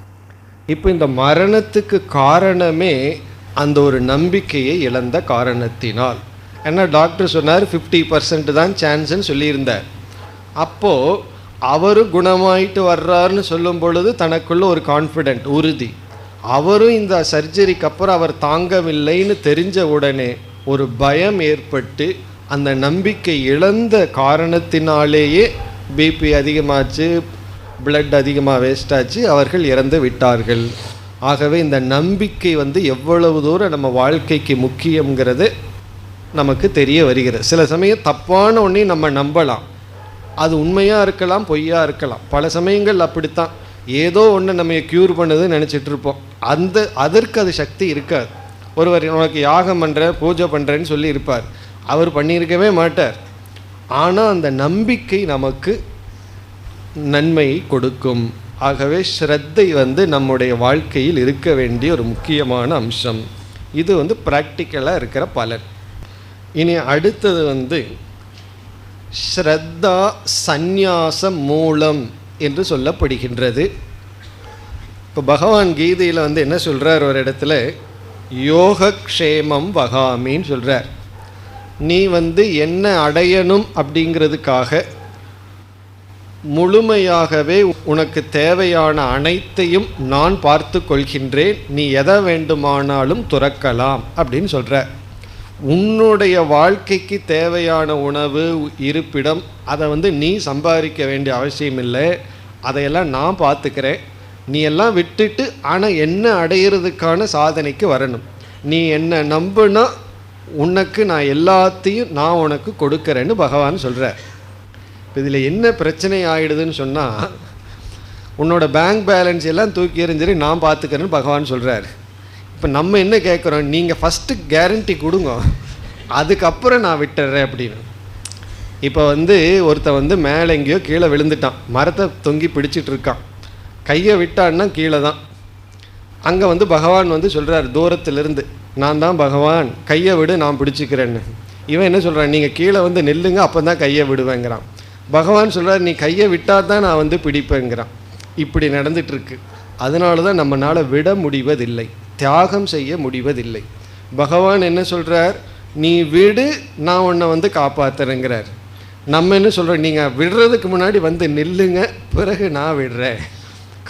இப்போ இந்த மரணத்துக்கு காரணமே அந்த ஒரு நம்பிக்கையை இழந்த காரணத்தினால். ஏன்னா டாக்டர் சொன்னார் 50% தான் சான்ஸ்ன்னு சொல்லியிருந்தார். அப்போது அவரும் குணமாயிட்டு வர்றாருன்னு சொல்லும் பொழுது தனக்குள்ள ஒரு கான்ஃபிடென்ட், உறுதி. அவரும் இந்த சர்ஜரிக்கு அப்புறம் அவர் தாங்கவில்லைன்னு தெரிஞ்ச உடனே ஒரு பயம் ஏற்பட்டு அந்த நம்பிக்கை இழந்த காரணத்தினாலேயே பிபி அதிகமாச்சு, பிளட் அதிகமாக வேஸ்ட் ஆச்சு, அவர்கள் இறந்து விட்டார்கள். ஆகவே இந்த நம்பிக்கை வந்து எவ்வளவு தூரம் நம்ம வாழ்க்கைக்கு முக்கியங்கிறது நமக்கு தெரிய வருகிறது. சில சமயம் தப்பான ஒன்றையும் நம்ம நம்பலாம், அது உண்மையாக இருக்கலாம், பொய்யாக இருக்கலாம். பல சமயங்கள் அப்படித்தான். ஏதோ ஒன்று நம்ம க்யூர் பண்ணுதுன்னு நினச்சிட்டு இருப்போம், அதற்கு அது சக்தி இருக்காது. ஒருவர் உனக்கு யாகம் பண்ணுற, பூஜை பண்ணுறேன்னு சொல்லி இருப்பார், அவர் பண்ணியிருக்கவே மாட்டார். ஆனால் அந்த நம்பிக்கை நமக்கு நன்மையை கொடுக்கும். ஆகவே ஸ்ரத்தை வந்து நம்முடைய வாழ்க்கையில் இருக்க வேண்டிய ஒரு முக்கியமான அம்சம். இது வந்து ப்ராக்டிக்கலாக இருக்கிற பலன். இனி அடுத்தது வந்து ஸ்ரத்தா சந்நியாச மூலம் என்று சொல்லப்படுகின்றது. இப்போ பகவான் கீதையில் வந்து என்ன சொல்கிறார், ஒரு இடத்துல யோகக்ஷேமம் வகாமின்னு சொல்கிறார். நீ வந்து என்ன அடையணும் அப்படிங்கிறதுக்காக முழுமையாகவே உனக்கு தேவையான அனைத்தையும் நான் பார்த்து கொள்கின்றேன், நீ எதை வேண்டுமானாலும் துறக்கலாம் அப்படின்னு சொல்கிறார். உன்னுடைய வாழ்க்கைக்கு தேவையான உணவு, இருப்பிடம், அதை வந்து நீ சம்பாதிக்க வேண்டிய அவசியம் இல்லை, அதையெல்லாம் நான் பார்த்துக்கிறேன். நீ எல்லாம் விட்டுட்டு ஆனால் என்ன அடையிறதுக்கான சாதனைக்கு வரணும். நீ என்ன நம்புனா உனக்கு நான் எல்லாத்தையும் நான் உனக்கு கொடுக்குறேன்னு பகவான் சொல்கிறார். இதில் என்ன பிரச்சனை ஆகிடுதுன்னு சொன்னால், உன்னோட பேங்க் பேலன்ஸ் எல்லாம் தூக்கி எறிஞ்சிரு, நான் பார்த்துக்கிறேன்னு பகவான் சொல்கிறார். இப்போ நம்ம என்ன கேட்குறோம், நீங்கள் ஃபஸ்ட்டு கேரண்டி கொடுங்க, அதுக்கப்புறம் நான் விட்டுறேன் அப்படின்னு. இப்போ வந்து ஒருத்தன் வந்து மேலே எங்கேயோ கீழே விழுந்துட்டான், மரத்தை தொங்கி பிடிச்சிட்டு இருக்கான், கையை விட்டான்னா கீழே தான். அங்கே வந்து பகவான் வந்து சொல்கிறார் தூரத்திலிருந்து, நான் தான் பகவான், கையை விடு, நான் பிடிச்சிக்கிறேன்னு. இவன் என்ன சொல்கிறான், நீங்கள் கீழே வந்து நெல்லுங்க, அப்போ தான் கையை விடுவேங்கிறான். பகவான் சொல்கிறார், நீ கையை விட்டால் தான் நான் வந்து பிடிப்பேங்கிறான். இப்படி நடந்துகிட்ருக்கு. அதனால தான் நம்மளால் விட முடிவதில்லை, தியாகம் செய்ய முடிவதில்லை. பகவான் என்ன சொல்கிறார், நீ விடு, நான் உன்னை வந்து காப்பாற்றுறேங்கிறார். நம்ம என்ன சொல்கிறோம், நீங்கள் விடுறதுக்கு முன்னாடி வந்து நில்லுங்க, பிறகு நான் விடுறேன்.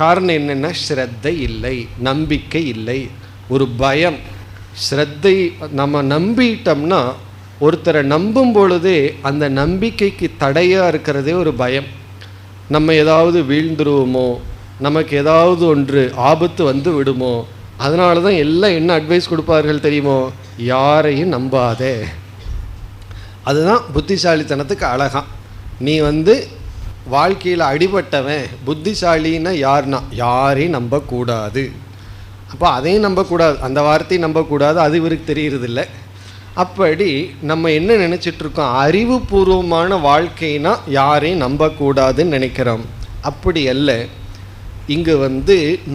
காரணம் என்னென்னா, ஸ்ரத்தை இல்லை, நம்பிக்கை இல்லை, ஒரு பயம். ஸ்ரத்தை நம்ம நம்பிட்டோம்னா, ஒருத்தரை நம்பும் பொழுதே அந்த நம்பிக்கைக்கு தடையாக இருக்கிறதே ஒரு பயம். நம்ம ஏதாவது வீழ்ந்துருவோமோ, நமக்கு ஏதாவது ஒன்று ஆபத்து வந்து விடுமோ. அதனால தான் எல்லாம் என்ன அட்வைஸ் கொடுப்பார்கள் தெரியுமோ, யாரையும் நம்பாதே. அதுதான் புத்திசாலித்தனத்துக்கு அழகாம். நீ வந்து வாழ்க்கையில் அடிபட்டவன், புத்திசாலின்னா யாருன்னா யாரையும் நம்பக்கூடாது. அப்போ அதையும் நம்பக்கூடாது, அந்த வார்த்தையும் நம்பக்கூடாது, அது இவருக்கு தெரிகிறதில்ல. அப்படி நம்ம என்ன நினச்சிட்ருக்கோம், அறிவுபூர்வமான வாழ்க்கைனா யாரையும் நம்பக்கூடாதுன்னு நினைக்கிறோம். அப்படி அல்ல. இங்கு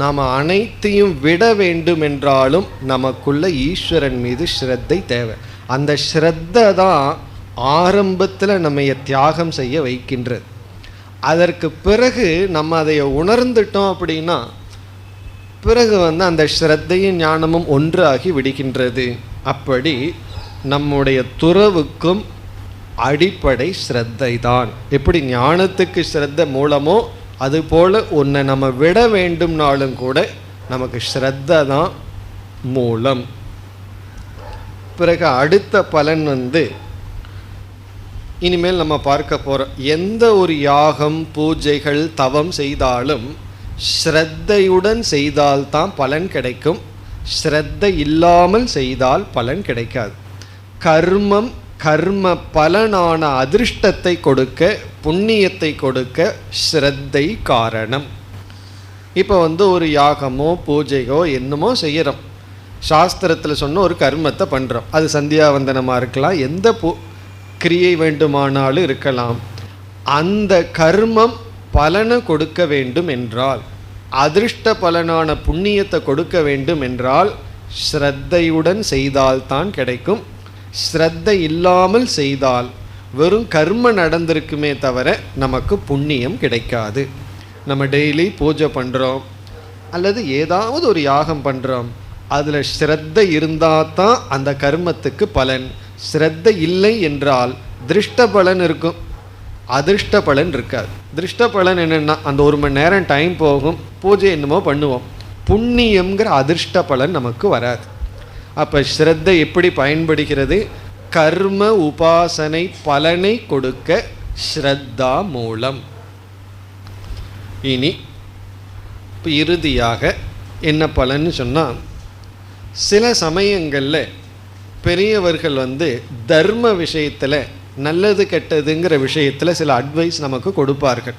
நாம் அனைத்தையும் விட வேண்டும் என்றாலும் நமக்குள்ள ஈஸ்வரன் மீது ஸ்ரத்தை தேவை. அந்த ஸ்ரத்தை தான் ஆரம்பத்தில் நம்ம தியாகம் செய்ய வைக்கின்றது. அதற்கு பிறகு நம்ம அதை உணர்ந்துட்டோம் அப்படின்னா பிறகு அந்த ஸ்ரத்தையும் ஞானமும் ஒன்றாகி விடுகின்றது. அப்படி நம்முடைய துறவுக்கும் அடிப்படை ஸ்ரத்தை தான். எப்படி ஞானத்துக்கு ஸ்ரத்தை மூலமோ அதுபோல் ஒன்றை நம்ம விட வேண்டும்னாலும் கூட நமக்கு ஸ்ரத்தை தான் மூலம். பிறகு அடுத்த பலன் இனிமேல் நம்ம பார்க்க போகிறோம். எந்த ஒரு யாகம் பூஜைகள் தவம் செய்தாலும் ஸ்ரத்தையுடன் செய்தால்தான் பலன் கிடைக்கும். ஸ்ரத்தை இல்லாமல் செய்தால் பலன் கிடைக்காது. கர்ம பலனான அதிர்ஷ்டத்தை கொடுக்க, புண்ணியத்தை கொடுக்க ஸ்ரத்தை காரணம். இப்போ ஒரு யாகமோ பூஜையோ என்னமோ செய்கிறோம், சாஸ்திரத்தில் சொன்ன ஒரு கர்மத்தை பண்ணுறோம். அது சந்தியாவந்தனமாக இருக்கலாம், எந்த கிரியை வேண்டுமானாலும் இருக்கலாம். அந்த கர்மம் பலனை கொடுக்க வேண்டும் என்றால், அதிர்ஷ்ட பலனான புண்ணியத்தை கொடுக்க வேண்டும் என்றால் ஸ்ரத்தையுடன் செய்தால்தான் கிடைக்கும். ஸ்ரத்தை இல்லாமல் செய்தால் வெறும் கர்ம நடந்திருக்குமே தவிர நமக்கு புண்ணியம் கிடைக்காது. நம்ம டெய்லி பூஜை பண்ணுறோம் அல்லது ஏதாவது ஒரு யாகம் பண்ணுறோம், அதில் ஸ்ரத்தை இருந்தால் தான் அந்த கர்மத்துக்கு பலன். ஸ்ரத்தை இல்லை என்றால் திருஷ்ட பலன் இருக்கும், அதிர்ஷ்ட பலன் இருக்காது. திருஷ்ட பலன் என்னென்னா அந்த 1 மணி நேரம் டைம் போகும், பூஜை என்னமோ பண்ணுவோம், புண்ணியங்கிற அதிர்ஷ்ட பலன் நமக்கு வராது. அப்போ ஸ்ரத்தை எப்படி பயன்படுகிறது? கர்ம உபாசனை பலனை கொடுக்க ஸ்ரத்தா மூலம். இனி இப்போ இறுதியாக என்ன பலன்னு சொன்னால், சில சமயங்களில் பெரியவர்கள் தர்ம விஷயத்தில் நல்லது கெட்டதுங்கிற விஷயத்தில் சில அட்வைஸ் நமக்கு கொடுப்பார்கள்.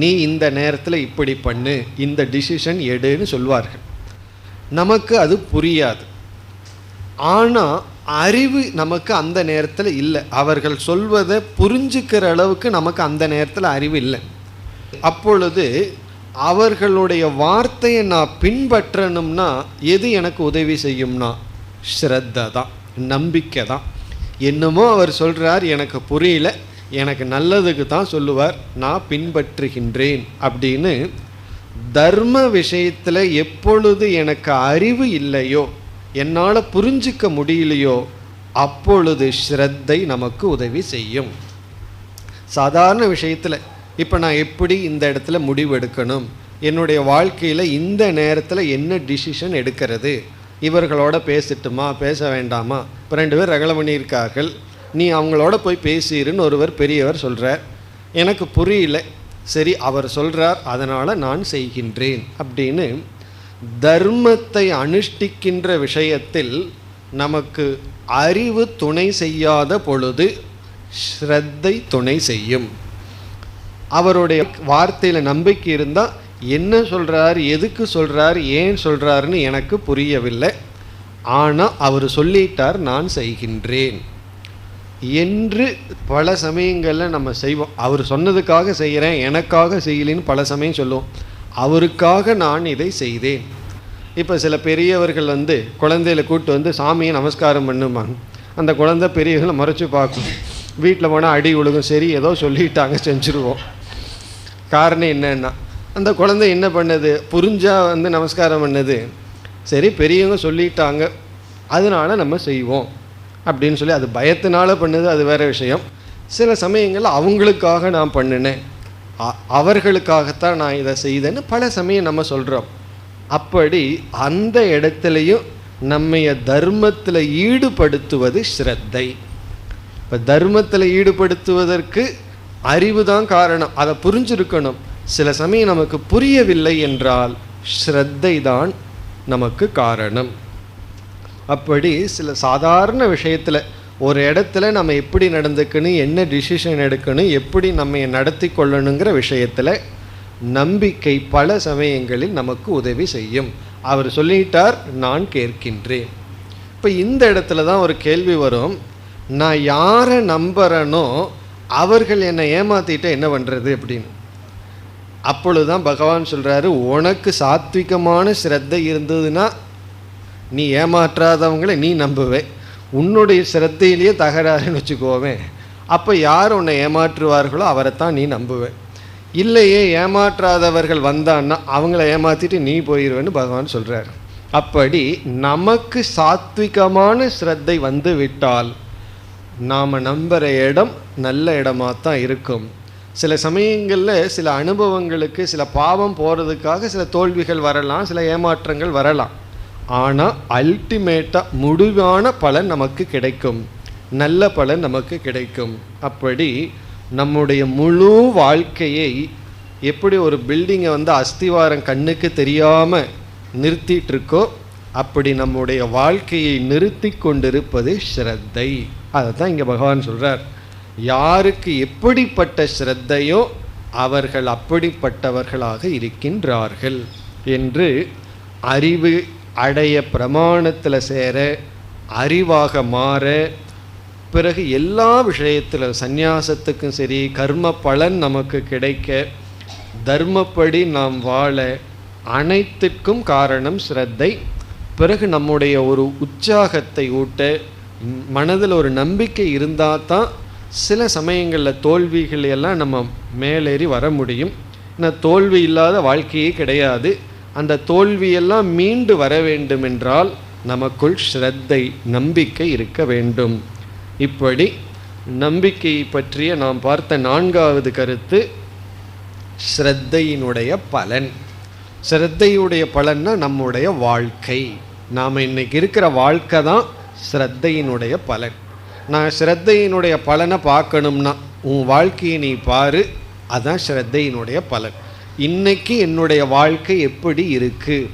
நீ இந்த நேரத்தில் இப்படி பண்ணு, இந்த டிசிஷன் எடுன்னு சொல்வார்கள். நமக்கு அது புரியாது. ஆனால் அறிவு நமக்கு அந்த நேரத்தில் இல்லை. அவர்கள் சொல்வதை புரிஞ்சுக்கிற அளவுக்கு நமக்கு அந்த நேரத்தில் அறிவு இல்லை. அப்பொழுது அவர்களுடைய வார்த்தையை நான் பின்பற்றணும்னா எது எனக்கு உதவி செய்யும்னா ஸ்ரத்தை தான், நம்பிக்கை தான். என்னமோ அவர் சொல்கிறார், எனக்கு புரியல, எனக்கு நல்லதுக்கு தான் சொல்லுவார், நான் பின்பற்றுகின்றேன் அப்படின்னு. தர்ம விஷயத்தில் எப்பொழுது எனக்கு அறிவு இல்லையோ, என்னால் புரிஞ்சிக்க முடியலையோ, அப்பொழுது ஸ்ரத்தை நமக்கு உதவி செய்யும். சாதாரண விஷயத்தில் இப்போ நான் எப்படி இந்த இடத்துல முடிவு எடுக்கணும், என்னுடைய வாழ்க்கையில் இந்த நேரத்தில் என்ன டிசிஷன் எடுக்கிறது, இவர்களோட பேசட்டுமா பேச வேண்டாமா, இப்போ 2 பேர் ரகலை பண்ணியிருக்கார்கள், நீ அவங்களோட போய் பேசிடுன்னு ஒருவர் பெரியவர் சொல்கிறார், எனக்கு புரியல, சரி அவர் சொல்கிறார் அதனால் நான் செய்கின்றேன் அப்படின்னு. தர்மத்தை அனுஷ்டிக்கின்ற விஷயத்தில் நமக்கு அறிவு துணை செய்யாத பொழுது ஸ்ரத்தை துணை செய்யும். அவருடைய வார்த்தையில் நம்பிக்கை இருந்தால் என்ன சொல்கிறார், எதுக்கு சொல்கிறார், ஏன் சொல்கிறாருன்னு எனக்கு புரியவில்லை, ஆனால் அவர் சொல்லிட்டார் நான் செய்கின்றேன் என்று பல சமயங்களில் நம்ம செய்வோம். அவர் சொன்னதுக்காக செய்கிறேன், எனக்காக செய்யலின்னு பல சமயம் சொல்லுவோம். அவருக்காக நான் இதை செய்தேன். இப்போ சில பெரியவர்கள் குழந்தையில கூப்பிட்டு சாமியை நமஸ்காரம் பண்ணுவாங்க. அந்த குழந்தை பெரியவர்களை மறைச்சு பார்க்கும், வீட்டில் போனால் அடி உழுகும், சரி ஏதோ சொல்லிட்டாங்க செஞ்சுருவோம். காரணம் என்னன்னா அந்த குழந்தை என்ன பண்ணுது, புரிஞ்சா நமஸ்காரம் பண்ணுது, சரி பெரியவங்க சொல்லிட்டாங்க அதனால நம்ம செய்வோம் அப்படின்னு சொல்லி அது பயத்தினால பண்ணுது, அது வேறு விஷயம். சில சமயங்களில் அவங்களுக்காக நான் பண்ணினேன், அவர்களுக்காகத்தான் நான் இதை செய்தேன்னு பல சமயம் நம்ம சொல்கிறோம். அப்படி அந்த இடத்துலையும் நம்மைய தர்மத்தில் ஈடுபடுத்துவது ஸ்ரத்தை. இப்போ தர்மத்தில் ஈடுபடுத்துவதற்கு அறிவு தான் காரணம், அதை புரிஞ்சிருக்கணும். சில சமயம் நமக்கு புரியவில்லை என்றால் ஸ்ரத்தை தான் நமக்கு காரணம். அப்படி சில சாதாரண விஷயத்தில் ஒரு இடத்துல நம்ம எப்படி நடந்துக்கணும், என்ன டிசிஷன் எடுக்கணும், எப்படி நம்ம நடத்தி கொள்ளணுங்கிற விஷயத்தில் நம்பிக்கை பல சமயங்களில் நமக்கு உதவி செய்யும். அவர் சொல்லிட்டார் நான் கேட்கின்றேன். இப்போ இந்த இடத்துல தான் ஒரு கேள்வி வரும், நான் யாரை நம்புறேனோ அவர்கள் என்னை ஏமாத்திட்டு என்ன பண்ணுறது அப்படின்னு. அப்பொழுதுதான் பகவான் சொல்கிறாரு, உனக்கு சாத்விகமான ஸ்ரத்தை இருந்ததுன்னா நீ ஏமாற்றாதவங்களை நீ நம்புவே, உன்னுடைய ஸ்ரத்தையிலேயே தகராறுன்னு வச்சுக்கோவேன், அப்போ யார் உன்னை ஏமாற்றுவார்களோ அவரைத்தான் நீ நம்புவேன். இல்லையே ஏமாற்றாதவர்கள் வந்தான்னா அவங்கள ஏமாற்றிட்டு நீ போயிடுவேன்னு பகவான் சொல்கிறார். அப்படி நமக்கு சாத்விகமான ஸ்ரத்தை வந்து விட்டால் நாம் நம்புகிற இடம் நல்ல இடமாக தான் இருக்கும். சில சமயங்களில் சில அனுபவங்களுக்கு சில பாவம் போகிறதுக்காக சில தோல்விகள் வரலாம், சில ஏமாற்றங்கள் வரலாம். ஆனால் அல்டிமேட்டாக முடிவான பலன் நமக்கு கிடைக்கும், நல்ல பலன் நமக்கு கிடைக்கும். அப்படி நம்முடைய முழு வாழ்க்கையை எப்படி ஒரு பில்டிங்கை வந்து அஸ்திவாரம் கண்ணுக்கு தெரியாமல் நிறுத்திட்டுருக்கோ அப்படி நம்முடைய வாழ்க்கையை நிறுத்தி கொண்டிருப்பது ஸ்ரத்தை. அதை தான் இங்கே பகவான் சொல்கிறார். யாருக்கு எப்படிப்பட்ட ஸ்ரத்தையோ அவர்கள் அப்படிப்பட்டவர்களாக இருக்கின்றார்கள் என்று அறிவு அடைய, பிரமாணத்தில் சேர, அறிவாக மாற, பிறகு எல்லா விஷயத்தில் சந்நியாசத்துக்கும் சரி, கர்ம பலன் நமக்கு கிடைக்க, தர்மப்படி நாம் வாழ, அனைத்திற்கும் காரணம் ஸ்ரத்தை. பிறகு நம்முடைய ஒரு உற்சாகத்தை ஊட்ட, மனதில் ஒரு நம்பிக்கை இருந்தால் தான் சில சமயங்களில் தோல்விகள் எல்லாம் நம்ம மேலேறி வர முடியும். ஆனால் தோல்வி இல்லாத வாழ்க்கையே கிடையாது. அந்த தோல்வியெல்லாம் மீண்டு வர வேண்டும் என்றால் நமக்குள் ஸ்ரத்தை, நம்பிக்கை இருக்க வேண்டும். இப்படி நம்பிக்கையை பற்றிய நாம் பார்த்த நான்காவது கருத்து ஸ்ரத்தையினுடைய பலன். ஸ்ரத்தையுடைய பலன்னா நம்முடைய வாழ்க்கை, நாம் இன்னைக்கு இருக்கிற வாழ்க்கை தான் ஸ்ரத்தையினுடைய பலன். நான் ஸ்ரத்தையினுடைய பலனை பார்க்கணும்னா உன் வாழ்க்கையை நீ பாரு, அதுதான் ஸ்ரத்தையினுடைய பலன். இன்னைக்கு என்னுடைய வாழ்க்கை எப்படி இருக்குது,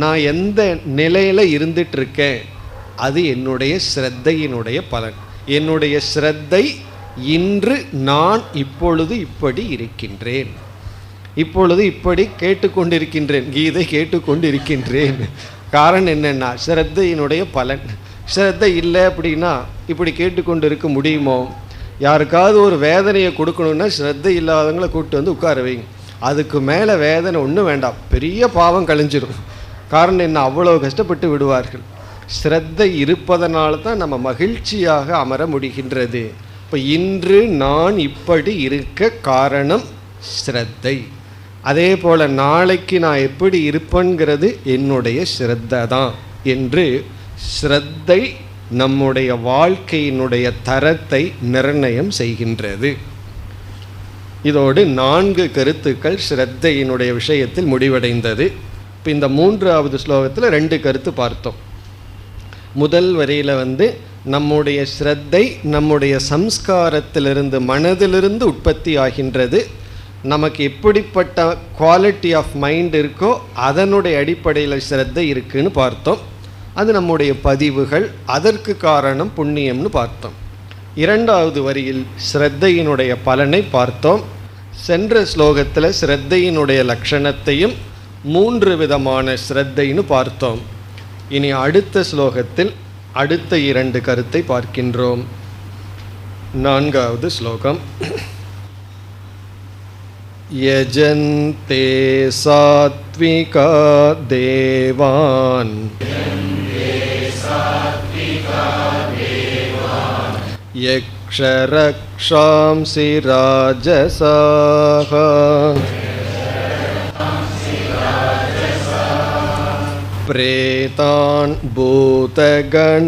நான் எந்த நிலையில் இருந்துகிட்ருக்கேன், அது என்னுடைய ஸ்ரத்தையினுடைய பலன். என்னுடைய ஸ்ரத்தை இன்று நான் இப்பொழுது இப்படி இருக்கின்றேன், இப்பொழுது இப்படி கேட்டுக்கொண்டிருக்கின்றேன், கீதை கேட்டுக்கொண்டிருக்கின்றேன். காரணம் என்னென்னா ஸ்ரத்தையினுடைய பலன். ஸ்ரத்தை இல்லை அப்படின்னா இப்படி கேட்டுக்கொண்டு இருக்க முடியுமோ? யாருக்காவது ஒரு வேதனையை கொடுக்கணுன்னா ஸ்ரத்தை இல்லாதவங்களை கூப்பிட்டு வந்து உட்கார வைங்க. அதுக்கு மேலே வேதனை ஒன்றும் வேண்டாம், பெரிய பாவம் கழிஞ்சிடும். காரணம் என்ன, அவ்வளோ கஷ்டப்பட்டு விடுவார்கள். ஸ்ரத்தை இருப்பதனால தான் நம்ம மகிழ்ச்சியாக அமர முடிகின்றது. இப்போ இன்று நான் இப்படி இருக்க காரணம் ஸ்ரத்தை. அதே போல் நாளைக்கு நான் எப்படி இருப்பேங்கிறது என்னுடைய ஸ்ரத்தை தான் என்று ஸ்ரத்தை நம்முடைய வாழ்க்கையினுடைய தரத்தை நிர்ணயம் செய்கின்றது. இதோடு 4 கருத்துக்கள் ஸ்ரத்தையினுடைய விஷயத்தில் முடிவடைந்தது. இப்போ இந்த 3வது ஸ்லோகத்தில் 2 கருத்து பார்த்தோம். முதல் வரியில் நம்முடைய ஸ்ரத்தை நம்முடைய சம்ஸ்காரத்திலிருந்து, மனதிலிருந்து உற்பத்தி ஆகின்றது. நமக்கு எப்படிப்பட்ட குவாலிட்டி ஆஃப் மைண்ட் இருக்கோ அதனுடைய அடிப்படையில் ஸ்ரத்தை இருக்குன்னு பார்த்தோம். அது நம்முடைய பதிவுகள், அதற்கு காரணம் புண்ணியம்னு பார்த்தோம். 2வது வரியில் ஸ்ரத்தையினுடைய பலனை பார்த்தோம். சென்ற ஸ்லோகத்தில் ஸ்ரத்தையினுடைய லட்சணத்தையும் 3 விதமான ஸ்ரத்தைன்னு பார்த்தோம். இனி அடுத்த ஸ்லோகத்தில் அடுத்த 2 கருத்தை பார்க்கின்றோம். 4வது ஸ்லோகம். யஜந்தே சாத்விகா தேவான் யக்ஷரக்ஷாம்சி ராஜசாஹ பிரேதான் பூதகணாம்ஸ்சான்யே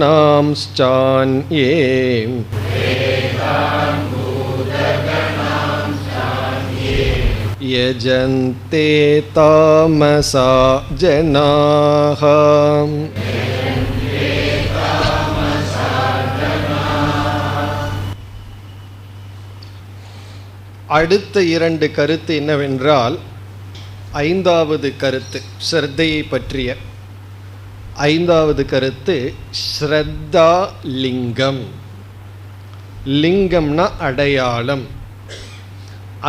யஜந்தே தாமசா ஜனாஹ. அடுத்த 2 கருத்து என்னவென்றால், 5வது கருத்து ஸ்ரத்தையை பற்றிய 5வது கருத்து ஸ்ரத்தா லிங்கம். லிங்கம்னா அடையாளம்.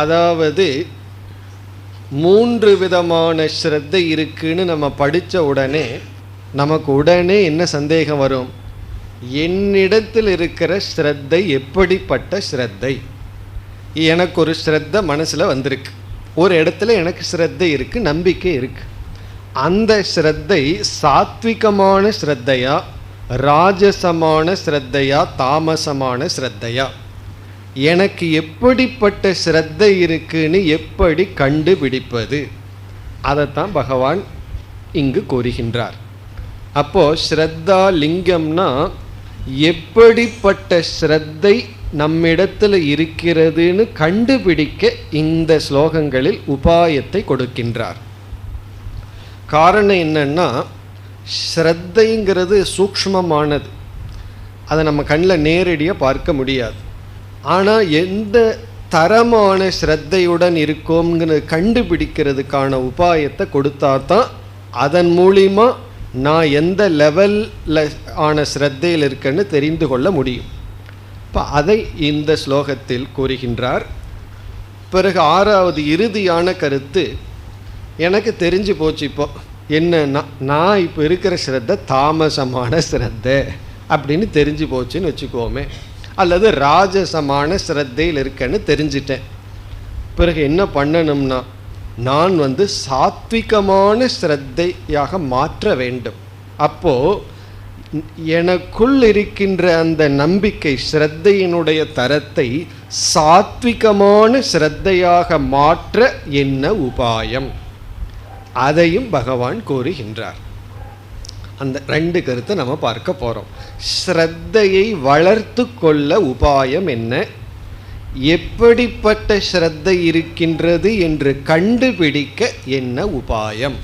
அதாவது 3 விதமான ஸ்ரத்தை இருக்குன்னு நம்ம படித்த உடனே நமக்கு உடனே என்ன சந்தேகம் வரும்? என்னிடத்தில் இருக்கிற ஸ்ரத்தை எப்படிப்பட்ட ஸ்ரத்தை. எனக்கு ஒரு ஸ்ரத்தை மனசில் வந்திருக்கு, ஒரு இடத்துல எனக்கு ஸ்ரத்தை இருக்குது, நம்பிக்கை இருக்குது. அந்த ஸ்ரத்தை சாத்விகமான ஸ்ரத்தையா, ராஜசமான ஸ்ரத்தையா, தாமசமான ஸ்ரத்தையா, எனக்கு எப்படிப்பட்ட ஸ்ரத்தை இருக்குன்னு எப்படி கண்டுபிடிப்பது, அதைத்தான் பகவான் இங்கு கூறுகின்றார். அப்போது ஸ்ரத்தா லிங்கம்னா எப்படிப்பட்ட ஸ்ரத்தை நம்மிடத்தில் இருக்கிறதுன்னு கண்டுபிடிக்க இந்த ஸ்லோகங்களில் உபாயத்தை கொடுக்கின்றார். காரணம் என்னன்னா, ஸ்ரத்தைங்கிறது சூக்ஷ்மமானது, அதை நம்ம கண்ணில் நேரடியாக பார்க்க முடியாது. ஆனால் எந்த தரமான ஸ்ரத்தையுடன் இருக்கோம்ங்கிறது கண்டுபிடிக்கிறதுக்கான உபாயத்தை கொடுத்தா தான் அதன் மூலிமா நான் எந்த லெவலில் ஆன ஸ்ரத்தையில் இருக்கேன்னு தெரிந்து கொள்ள முடியும். இப்போ அதை இந்த ஸ்லோகத்தில் கூறுகின்றார். பிறகு ஆறாவது இறுதியான கருத்து, எனக்கு தெரிஞ்சு போச்சு இப்போ என்னன்னா, நான் இப்போ இருக்கிற ஸ்ரத்தை தாமசமான ஸ்ரத்தை அப்படின்னு தெரிஞ்சு போச்சுன்னு வச்சுக்கோமே, அல்லது ராஜசமான ஸ்ரத்தையில் இருக்கேன்னு தெரிஞ்சிட்டேன். பிறகு என்ன பண்ணணும்னா, நான் சாத்விகமான ஸ்ரத்தையாக மாற்ற வேண்டும். அப்போது எனக்குள் இருக்கின்ற அந்த நம்பிக்கை, ஸ்ரத்தையினுடைய தரத்தை சாத்விகமான ஸ்ரத்தையாக மாற்ற என்ன உபாயம், அதையும் பகவான் கூறுகின்றார். அந்த ரெண்டு கருத்தை நம்ம பார்க்க போகிறோம். ஸ்ரத்தையை வளர்த்து கொள்ள உபாயம் என்ன, எப்படிப்பட்ட ஸ்ரத்தை இருக்கின்றது என்று கண்டுபிடிக்க என்ன உபாயம்,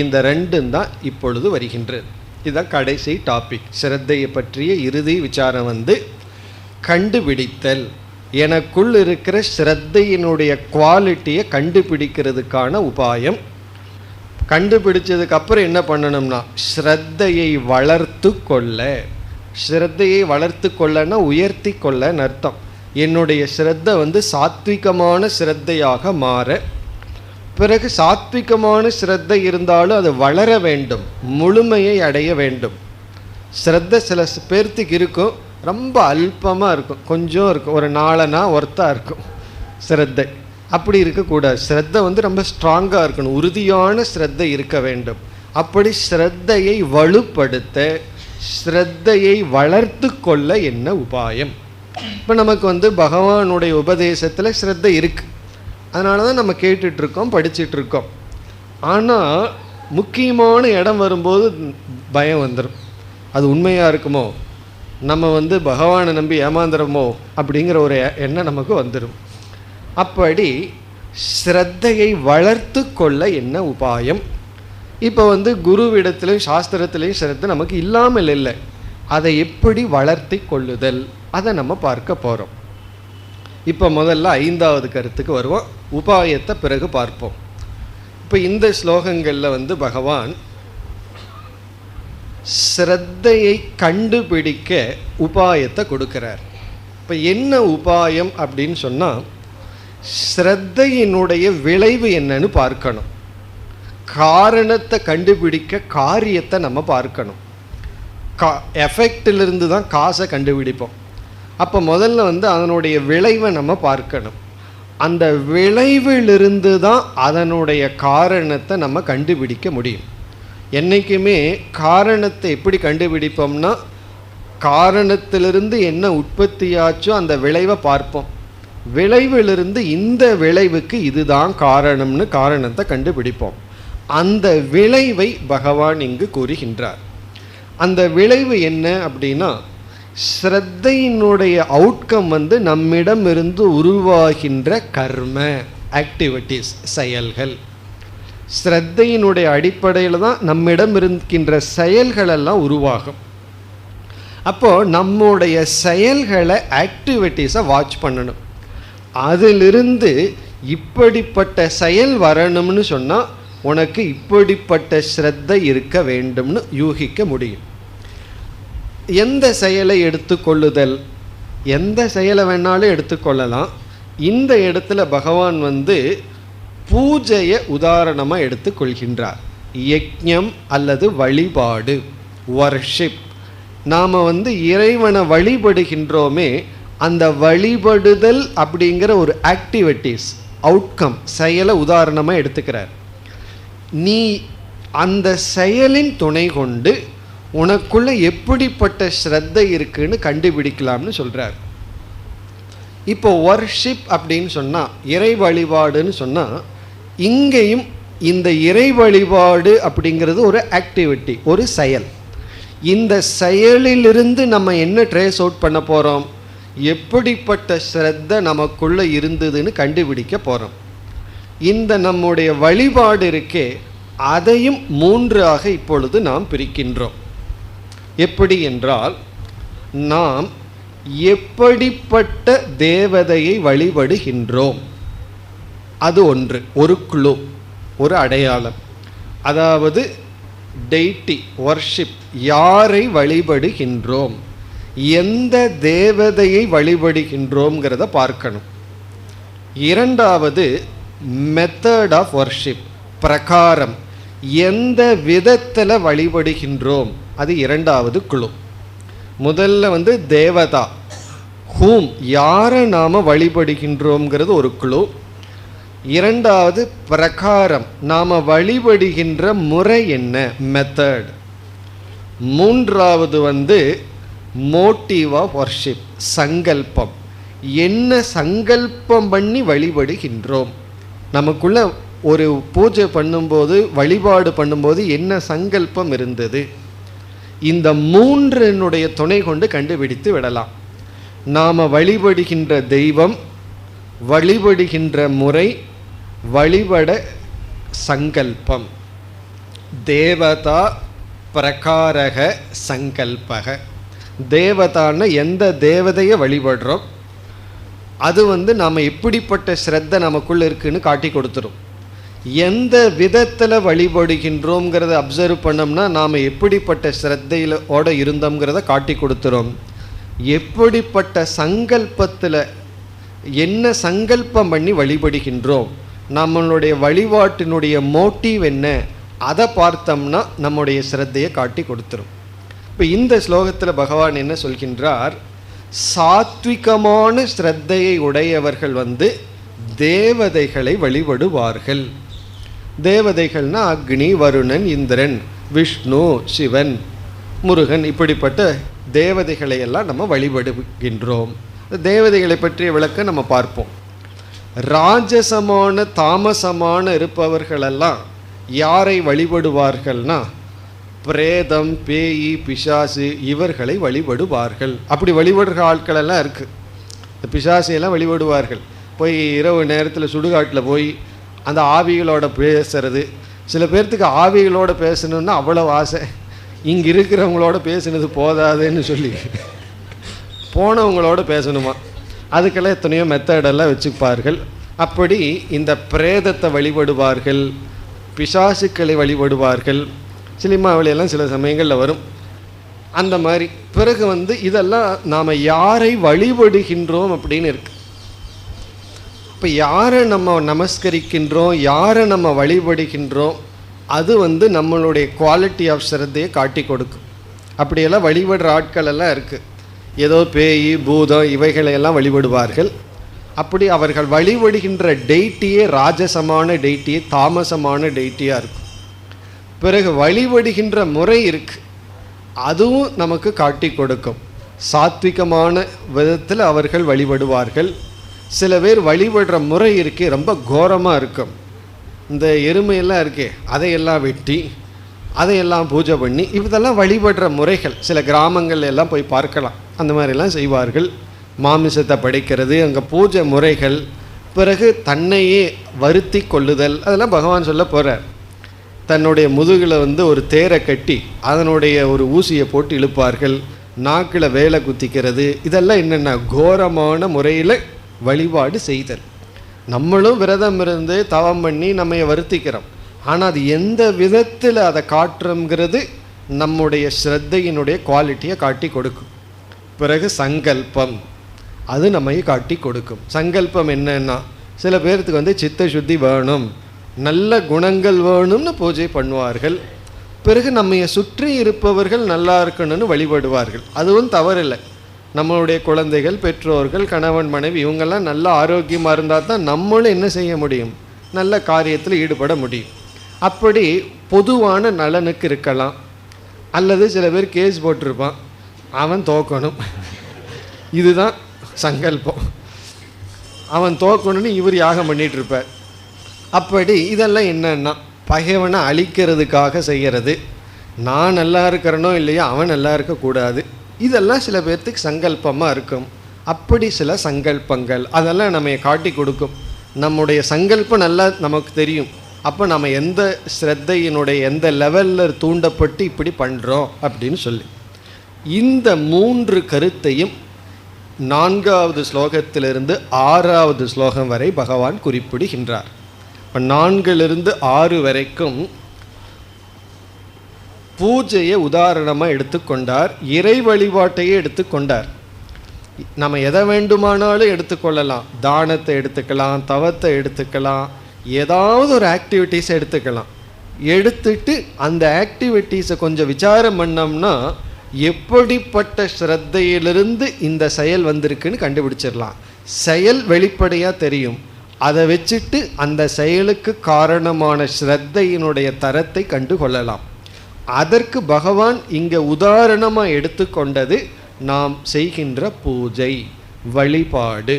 இந்த ரெண்டும் தான் இப்பொழுது வருகின்றது. இதுதான் கடைசி டாபிக். ஸ்ரத்தையை பற்றிய இறுதி விசாரம் கண்டுபிடித்தல், எனக்குள் இருக்கிற ஸ்ரத்தையினுடைய குவாலிட்டியை கண்டுபிடிக்கிறதுக்கான உபாயம். கண்டுபிடிச்சதுக்கு அப்புறம் என்ன பண்ணணும்னா, ஸ்ரத்தையை வளர்த்து கொள்ள. ஸ்ரத்தையை வளர்த்து கொள்ளனா உயர்த்தி கொள்ளன்னு அர்த்தம். என்னுடைய ஸ்ரத்தை சாத்விகமான ஸ்ரத்தையாக மாற, பிறகு சாத்விகமான ஸ்ரத்தை இருந்தாலும் அது வளர வேண்டும், முழுமையை அடைய வேண்டும். ஸ்ரத்தை சில பேர்த்துக்கு இருக்கும், ரொம்ப அல்பமாக இருக்கும், கொஞ்சம் இருக்கும், ஒரு நாளனா ஒர்த்தாக இருக்கும் ஸ்ரத்தை. அப்படி இருக்கக்கூடாது. ஸ்ரத்தை ரொம்ப ஸ்ட்ராங்காக இருக்கணும், உறுதியான ஸ்ரத்தை இருக்க வேண்டும். அப்படி ஸ்ரத்தையை வலுப்படுத்த, ஸ்ரத்தையை வளர்த்து கொள்ள என்ன உபாயம். இப்போ நமக்கு பகவானுடைய உபதேசத்தில் ஸ்ரத்தை இருக்குது, அதனால தான் நம்ம கேட்டுட்ருக்கோம், படிச்சிட்ருக்கோம். ஆனால் முக்கியமான இடம் வரும்போது பயம் வந்துடும். அது உண்மையாக இருக்குமோ, நம்ம பகவானை நம்பி ஏமாந்துடுமோ அப்படிங்கிற ஒரு எண்ணம் நமக்கு வந்துடும். அப்படி ஸ்ரத்தையை வளர்த்து கொள்ள என்ன உபாயம். இப்போ குருவிடத்திலையும் சாஸ்திரத்திலையும் ஸ்ரத்தை நமக்கு இல்லாமல் இல்லை, அதை எப்படி வளர்த்தி கொள்ளுதல், அதை நம்ம பார்க்க போகிறோம். இப்போ முதல்ல ஐந்தாவது கருத்துக்கு வருவோம், உபாயத்தை பிறகு பார்ப்போம். இப்போ இந்த ஸ்லோகங்களில் பகவான் ஸ்ரத்தையை கண்டுபிடிக்க உபாயத்தை கொடுக்கிறார். இப்போ என்ன உபாயம் அப்படின்னு சொன்னால், ஸ்ரத்தையினுடைய விளைவு என்னன்னு பார்க்கணும். காரணத்தை கண்டுபிடிக்க காரியத்தை நம்ம பார்க்கணும். எஃபெக்டிலிருந்து தான் காசை கண்டுபிடிப்போம். அப்போ முதல்ல அதனுடைய விளைவை நம்ம பார்க்கணும். அந்த விளைவிலிருந்து தான் அதனுடைய காரணத்தை நம்ம கண்டுபிடிக்க முடியும். என்றைக்குமே காரணத்தை எப்படி கண்டுபிடிப்போம்னா, காரணத்திலிருந்து என்ன உற்பத்தியாச்சோ அந்த விளைவை பார்ப்போம். விளைவிலிருந்து இந்த விளைவுக்கு இதுதான் காரணம்னு காரணத்தை கண்டுபிடிப்போம். அந்த விளைவை பகவான் இங்கு கூறுகின்றார். அந்த விளைவு என்ன அப்படின்னா, ஸ்ரத்தையினுடைய அவுட்கம் நம்மிடமிருந்து உருவாகின்ற கர்ம ஆக்டிவிட்டீஸ், செயல்கள். ஸ்ரத்தையினுடைய அடிப்படையில் தான் நம்மிடம் இருக்கின்ற செயல்களெல்லாம் உருவாகும். அப்போது நம்முடைய செயல்களை, ஆக்டிவிட்டீஸை வாட்ச் பண்ணணும். அதிலிருந்து இப்படிப்பட்ட செயல் வரணும்னு சொன்னால் உனக்கு இப்படிப்பட்ட ஸ்ரத்தை இருக்க வேண்டும்னு யூகிக்க முடியும். எந்த செயலை எடுத்துக்கொள்ளுதல், எந்த செயலை வேணாலும் எடுத்துக்கொள்ளலாம். இந்த இடத்துல பகவான் பூஜையை உதாரணமாக எடுத்துக்கொள்கின்றார். யஜ்ஞம் அல்லது வழிபாடு, வர்ஷிப். நாம் இறைவனை வழிபடுகின்றோமே, அந்த வழிபடுதல் அப்படிங்கிற ஒரு ஆக்டிவிட்டீஸ், அவுட்கம், செயலை உதாரணமாக எடுத்துக்கிறார். நீ அந்த செயலின் துணை கொண்டு உனக்குள்ள எப்படிப்பட்ட ஸ்ரத்தை இருக்குன்னு கண்டுபிடிக்கலாம்னு சொல்கிறார். இப்போ வர்ஷிப் அப்படின்னு சொன்னால், இறை வழிபாடுன்னு சொன்னால், இங்கேயும் இந்த இறை வழிபாடு அப்படிங்கிறது ஒரு ஆக்டிவிட்டி, ஒரு செயல். இந்த செயலிலிருந்து நம்ம என்ன ட்ரேஸ் அவுட் பண்ண போகிறோம், எப்படிப்பட்ட ஸ்ரத்தை நமக்குள்ளே இருந்ததுன்னு கண்டுபிடிக்க போகிறோம். இந்த நம்முடைய வழிபாடு இருக்கே, அதையும் 3ஆக இப்பொழுது நாம் பிரிக்கின்றோம். எப்படி என்றால், நாம் எப்படிப்பட்ட தேவதையை வழிபடுகின்றோம், அது ஒன்று, ஒரு க்ளூ, ஒரு அடையாளம். அதாவது டெய்டி வர்ஷிப், யாரை வழிபடுகின்றோம், எந்த தேவதையை வழிபடுகின்றோங்கிறத பார்க்கணும். இரண்டாவது மெத்தட் ஆஃப் வர்ஷிப், பிரகாரம், எந்த விதத்தில் வழிபடுகின்றோம், அது இரண்டாவது குழு. முதல்ல தேவதா, ஹூம், யாரை நாம் வழிபடுகின்றோங்கிறது ஒரு குழு. இரண்டாவது பிரகாரம், நாம் வழிபடுகின்ற முறை என்ன, மெத்தட். மூன்றாவது மோட்டிவ் ஆஃப் வர்ஷிப், சங்கல்பம், என்ன சங்கல்பம் பண்ணி வழிபடுகின்றோம். நமக்குள்ள ஒரு பூஜை பண்ணும்போது, வழிபாடு பண்ணும்போது என்ன சங்கல்பம் இருந்தது, இந்த மூன்றினுடைய துணை கொண்டு கண்டுபிடித்து விடலாம். நாம் வழிபடுகின்ற தெய்வம், வழிபடுகின்ற முறை, வழிபட சங்கல்பம். தேவதா, பிரகாரக, சங்கல்பக. தேவதான்னு எந்த தேவதையை வழிபடுறோம், அது நாம் எப்படிப்பட்ட ஸ்ரத்தை நமக்குள்ளே இருக்குன்னு காட்டி கொடுத்துரும். எந்த விதத்தில் வழிபடுகின்றோங்கிறத அப்சர்வ் பண்ணோம்னா நாம் எப்படிப்பட்ட ஸ்ரத்தையிலோட இருந்தோங்கிறத காட்டி கொடுத்துரும். எப்படிப்பட்ட சங்கல்பத்தில், என்ன சங்கல்பம் பண்ணி வழிபடுகின்றோம், நம்மளுடைய வழிபாட்டினுடைய மோட்டிவ் என்ன, அதை பார்த்தோம்னா நம்முடைய ஸ்ரத்தையை காட்டி கொடுத்துரும். இப்போ இந்த ஸ்லோகத்தில் பகவான் என்ன சொல்கின்றார், சாத்விகமான ஸ்ரத்தையை உடையவர்கள் தேவதைகளை வழிபடுவார்கள். தேவதைகள்னா அக்னி, வருணன், இந்திரன், விஷ்ணு, சிவன், முருகன், இப்படிப்பட்ட தேவதைகளை எல்லாம் நம்ம வழிபடுகின்றோம். தேவதைகளை பற்றிய விளக்க நம்ம பார்ப்போம். ராஜசமான தாமசமான இருப்பவர்களெல்லாம் யாரை வழிபடுவார்கள்னா, பிரேதம், பேய், பிசாசு, இவர்களை வழிபடுவார்கள். அப்படி வழிபடுற ஆட்களெல்லாம் இருக்குது. இந்த பிசாசையெல்லாம் வழிபடுவார்கள். போய் இரவு நேரத்தில் சுடுகாட்டில் போய் அந்த ஆவிகளோட பேசுறது. சில பேர்த்துக்கு ஆவிகளோட பேசணுன்னா அவ்வளோ ஆசை, இங்கே இருக்கிறவங்களோட பேசுனது போதாதுன்னு சொல்லி போனவங்களோட பேசணுமா, அதுக்கெல்லாம் எத்தனையோ மெத்தடெல்லாம் வச்சுப்பார்கள். அப்படி இந்த பிரேதத்தை வழிபடுவார்கள், பிசாசுக்களை வழிபடுவார்கள். சினிமாவிலையெல்லாம் சில சமயங்களில் வரும் அந்த மாதிரி. பிறகு இதெல்லாம் நாம் யாரை வழிபடுகின்றோம் அப்படின்னு இருக்கு. இப்போ யாரை நம்ம நமஸ்கரிக்கின்றோம், யாரை நம்ம வழிபடுகின்றோம், அது நம்மளுடைய குவாலிட்டி ஆஃப் ஸ்ரத்தையை காட்டி கொடுக்கும். அப்படியெல்லாம் வழிபடுற ஆட்கள் எல்லாம் இருக்குது. ஏதோ பேய், பூதம், இவைகளையெல்லாம் வழிபடுவார்கள். அப்படி அவர்கள் வழிபடுகின்ற டெய்ட்டியே ராஜசமான டெய்ட்டியே, தாமசமான டெய்ட்டியாக இருக்கும். பிறகு வழிபடுகின்ற முறை இருக்குது, அதுவும் நமக்கு காட்டி கொடுக்கும். சாத்விகமான விதத்தில் அவர்கள் வழிபடுவார்கள். சில பேர் வழிபடுற முறை இருக்கே ரொம்ப கோரமாக இருக்கும். இந்த எருமையெல்லாம் இருக்கே, அதையெல்லாம் வெட்டி அதையெல்லாம் பூஜை பண்ணி, இதெல்லாம் வழிபடுற முறைகள். சில கிராமங்கள் எல்லாம் போய் பார்க்கலாம், அந்த மாதிரிலாம் செய்வார்கள். மாமிசத்தை படைக்கிறது, அங்கே பூஜை முறைகள். பிறகு தன்னையே வருத்தி கொள்ளுதல், அதெல்லாம் பகவான் சொல்ல போகிறார். தன்னுடைய முதுகில் ஒரு தேரை கட்டி அதனுடைய ஒரு ஊசியை போட்டு இழுப்பார்கள். நாக்கில் வேலை குத்திக்கிறது, இதெல்லாம் என்னென்ன கோரமான முறையில் வழிபாடு செய்தல். நம்மளும் விரதம் இருந்து தவம் பண்ணி நம்ம வருத்திக்கிறோம். ஆனால் அது எந்த விதத்தில் அதை காட்டுறோங்கிறது நம்முடைய ஸ்ரத்தையினுடைய குவாலிட்டியை காட்டி கொடுக்கும். பிறகு சங்கல்பம், அது நம்மை காட்டி கொடுக்கும். சங்கல்பம் என்னன்னா, சில பேர்த்துக்கு சித்த சுத்தி வேணும், நல்ல குணங்கள் வேணும்னு பூஜை பண்ணுவார்கள். பிறகு நம்மைய சுற்றி இருப்பவர்கள் நல்லா இருக்கணும்னு வழிபடுவார்கள். அதுவும் தவறில்லை. நம்மளுடைய குழந்தைகள், பெற்றோர்கள், கணவன், மனைவி இவங்கெல்லாம் நல்லா ஆரோக்கியமாக இருந்தால் தான் நம்மளும் என்ன செய்ய முடியும், நல்ல காரியத்தில் ஈடுபட முடியும். அப்படி பொதுவான நலனுக்கு இருக்கலாம். அல்லது சில பேர் கேஸ் போட்டிருப்பான், அவன் தோக்கணும், இதுதான் சங்கல்பம், அவன் தோக்கணும்னு இவர் யாகம் பண்ணிகிட்டு இருப்பார். அப்படி இதெல்லாம் என்னன்னா பகைவனை அழிக்கிறதுக்காக செய்கிறது. நான் நல்லா இருக்கிறனோ இல்லையோ அவன் நல்லா இருக்கக்கூடாது. இதெல்லாம் சில பேர்த்துக்கு சங்கல்பமாக இருக்கும். அப்படி சில சங்கல்பங்கள் அதெல்லாம் நம்ம காட்டி கொடுக்கும். நம்முடைய சங்கல்பம் நல்லா நமக்கு தெரியும். அப்போ நம்ம எந்த ஸ்ரத்தையினுடைய எந்த லெவலில் தூண்டப்பட்டு இப்படி பண்ணுறோம் அப்படின்னு சொல்லி இந்த 3 கருத்தையும் 4வது ஸ்லோகத்திலிருந்து 6வது ஸ்லோகம் வரை பகவான் குறிப்பிடுகின்றார். இப்போ 4லிருந்து 6 வரைக்கும் பூஜையை உதாரணமாக எடுத்துக்கொண்டார், இறை வழிபாட்டையே எடுத்துக்கொண்டார். நம்ம எதை வேண்டுமானாலும் எடுத்துக்கொள்ளலாம். தானத்தை எடுத்துக்கலாம், தவத்தை எடுத்துக்கலாம், ஏதாவது ஒரு ஆக்டிவிட்டீஸை எடுத்துக்கலாம். எடுத்துட்டு அந்த ஆக்டிவிட்டீஸை கொஞ்சம் விசாரம் பண்ணோம்னா எப்படிப்பட்ட ஸ்ரத்தையிலிருந்து இந்த செயல் வந்திருக்குன்னு கண்டுபிடிச்சிடலாம். செயல் வெளிப்படையாக தெரியும். அதை வச்சுட்டு அந்த செயலுக்கு காரணமான ஸ்ரத்தையினுடைய தரத்தை கண்டு கொள்ளலாம். அதற்கு பகவான் இங்கே உதாரணமாக எடுத்துக்கொண்டது நாம் செய்கின்ற பூஜை வழிபாடு.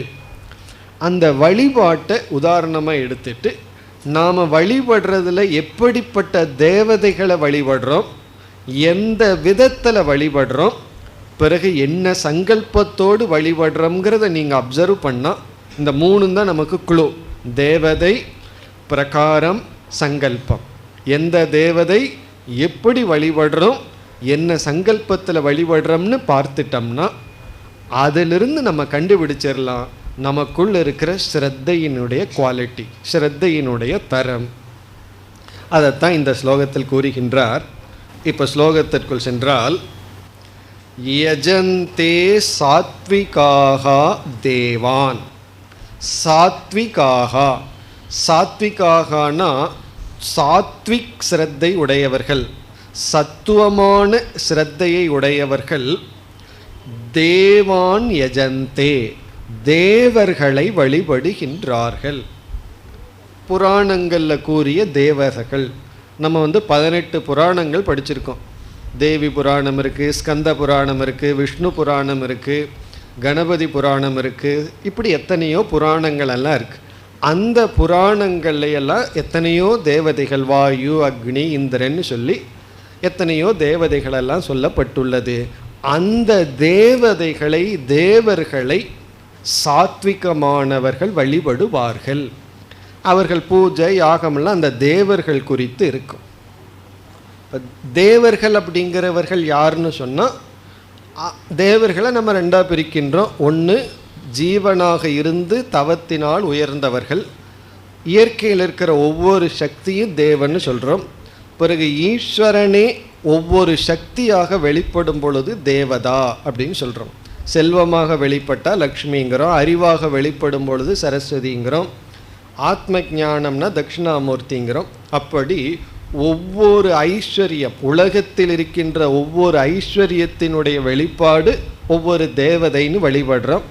அந்த வழிபாட்டை உதாரணமாக எடுத்துட்டு நாம் வழிபடுறதுல எப்படிப்பட்ட தேவதைகளை வழிபடுறோம், எந்த விதத்தில் வழிபடுறோம், பிறகு என்ன சங்கல்பத்தோடு வழிபடுறோங்கிறத நீங்கள் அப்சர்வ் பண்ணால் இந்த 3 தான் நமக்கு குழு. தேவதை, பிரகாரம், சங்கல்பம். எந்த தேவதை எப்படி வழிபடுறோம், என்ன சங்கல்பத்தில் வழிபடுறோம்னு பார்த்துட்டோம்னா அதிலிருந்து நம்ம கண்டுபிடிச்சிடலாம் நமக்குள் இருக்கிற ஸ்ரத்தையினுடைய குவாலிட்டி, ஸ்ரத்தையினுடைய தரம். அதைத்தான் இந்த ஸ்லோகத்தில் கூறுகின்றார். இப்போ ஸ்லோகத்திற்குள் சென்றால், யஜந்தே சாத்விகாக தேவான். சாத்விகாக, சாத்விகாகனா சாத்விக் ஸ்ரத்தை உடையவர்கள், சத்துவமான ஸ்ரத்தையை உடையவர்கள். தேவான் யஜந்தே, தேவர்களை வழிபடுகின்றார்கள். புராணங்களில் கூறிய தேவர்கள். நம்ம 18 புராணங்கள் படிச்சிருக்கோம். தேவி புராணம் இருக்குது, ஸ்கந்த புராணம் இருக்குது, விஷ்ணு புராணம் இருக்குது, கணபதி புராணம் இருக்குது. இப்படி எத்தனையோ புராணங்கள் எல்லாம் இருக்குது. அந்த புராணங்கள்லையெல்லாம் எத்தனையோ தேவதைகள், வாயு, அக்னி, இந்திரன்னு சொல்லி எத்தனையோ தேவதைகளெல்லாம் சொல்லப்பட்டுள்ளது. அந்த தேவதைகளை, தேவர்களை சாத்விகமானவர்கள் வழிபடுவார்கள். அவர்கள் பூஜை யாகமெல்லாம் அந்த தேவர்கள் குறித்து இருக்கும். தேவர்கள் அப்படிங்கிறவர்கள் யாருன்னு சொன்னால், தேவர்களை நம்ம 2ஆக பிரிக்கின்றோம். ஒன்று ஜீவனாக இருந்து தவத்தினால் உயர்ந்தவர்கள், இயற்கையில் இருக்கிற ஒவ்வொரு சக்தியும் தேவன்னு சொல்கிறோம். பிறகு ஈஸ்வரனே ஒவ்வொரு சக்தியாக வெளிப்படும் பொழுது தேவதா அப்படின்னு சொல்கிறோம். செல்வமாக வெளிப்பட்டால் லக்ஷ்மிங்கிறோம், அறிவாக வெளிப்படும் பொழுது சரஸ்வதிங்கிறோம், ஆத்ம ஞானம்னா தட்சிணாமூர்த்திங்கிறோம். அப்படி ஒவ்வொரு ஐஸ்வர்யம், உலகத்தில் இருக்கின்ற ஒவ்வொரு ஐஸ்வர்யத்தினுடைய வெளிப்பாடு ஒவ்வொரு தேவதைன்னு வழிபடுறோம்.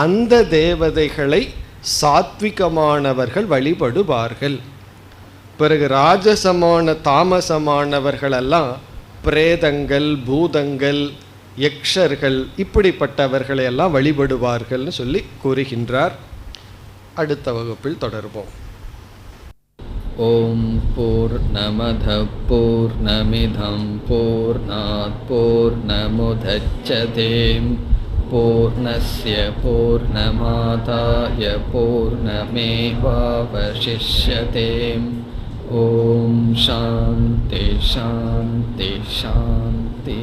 அந்த தேவதைகளை சாத்விகமானவர்கள் வழிபடுவார்கள். பிறகு ராஜசமான தாமசமானவர்களெல்லாம் பிரேதங்கள், பூதங்கள், யக்ஷர்கள், இப்படிப்பட்டவர்களையெல்லாம் வழிபடுவார்கள்னு சொல்லி கூறுகின்றார். அடுத்த வகுப்பில் தொடர்போம். ஓம் பூர்ணமத பூர்ணமிதம் பூர்ணாத் பூர்ணமுதச்யதே பூர்ணஸ்ய பூர்ணமாதாய பூர்ணமேவாவசிஷ்யதே. ஓம் சாந்தி சாந்தி சாந்தி.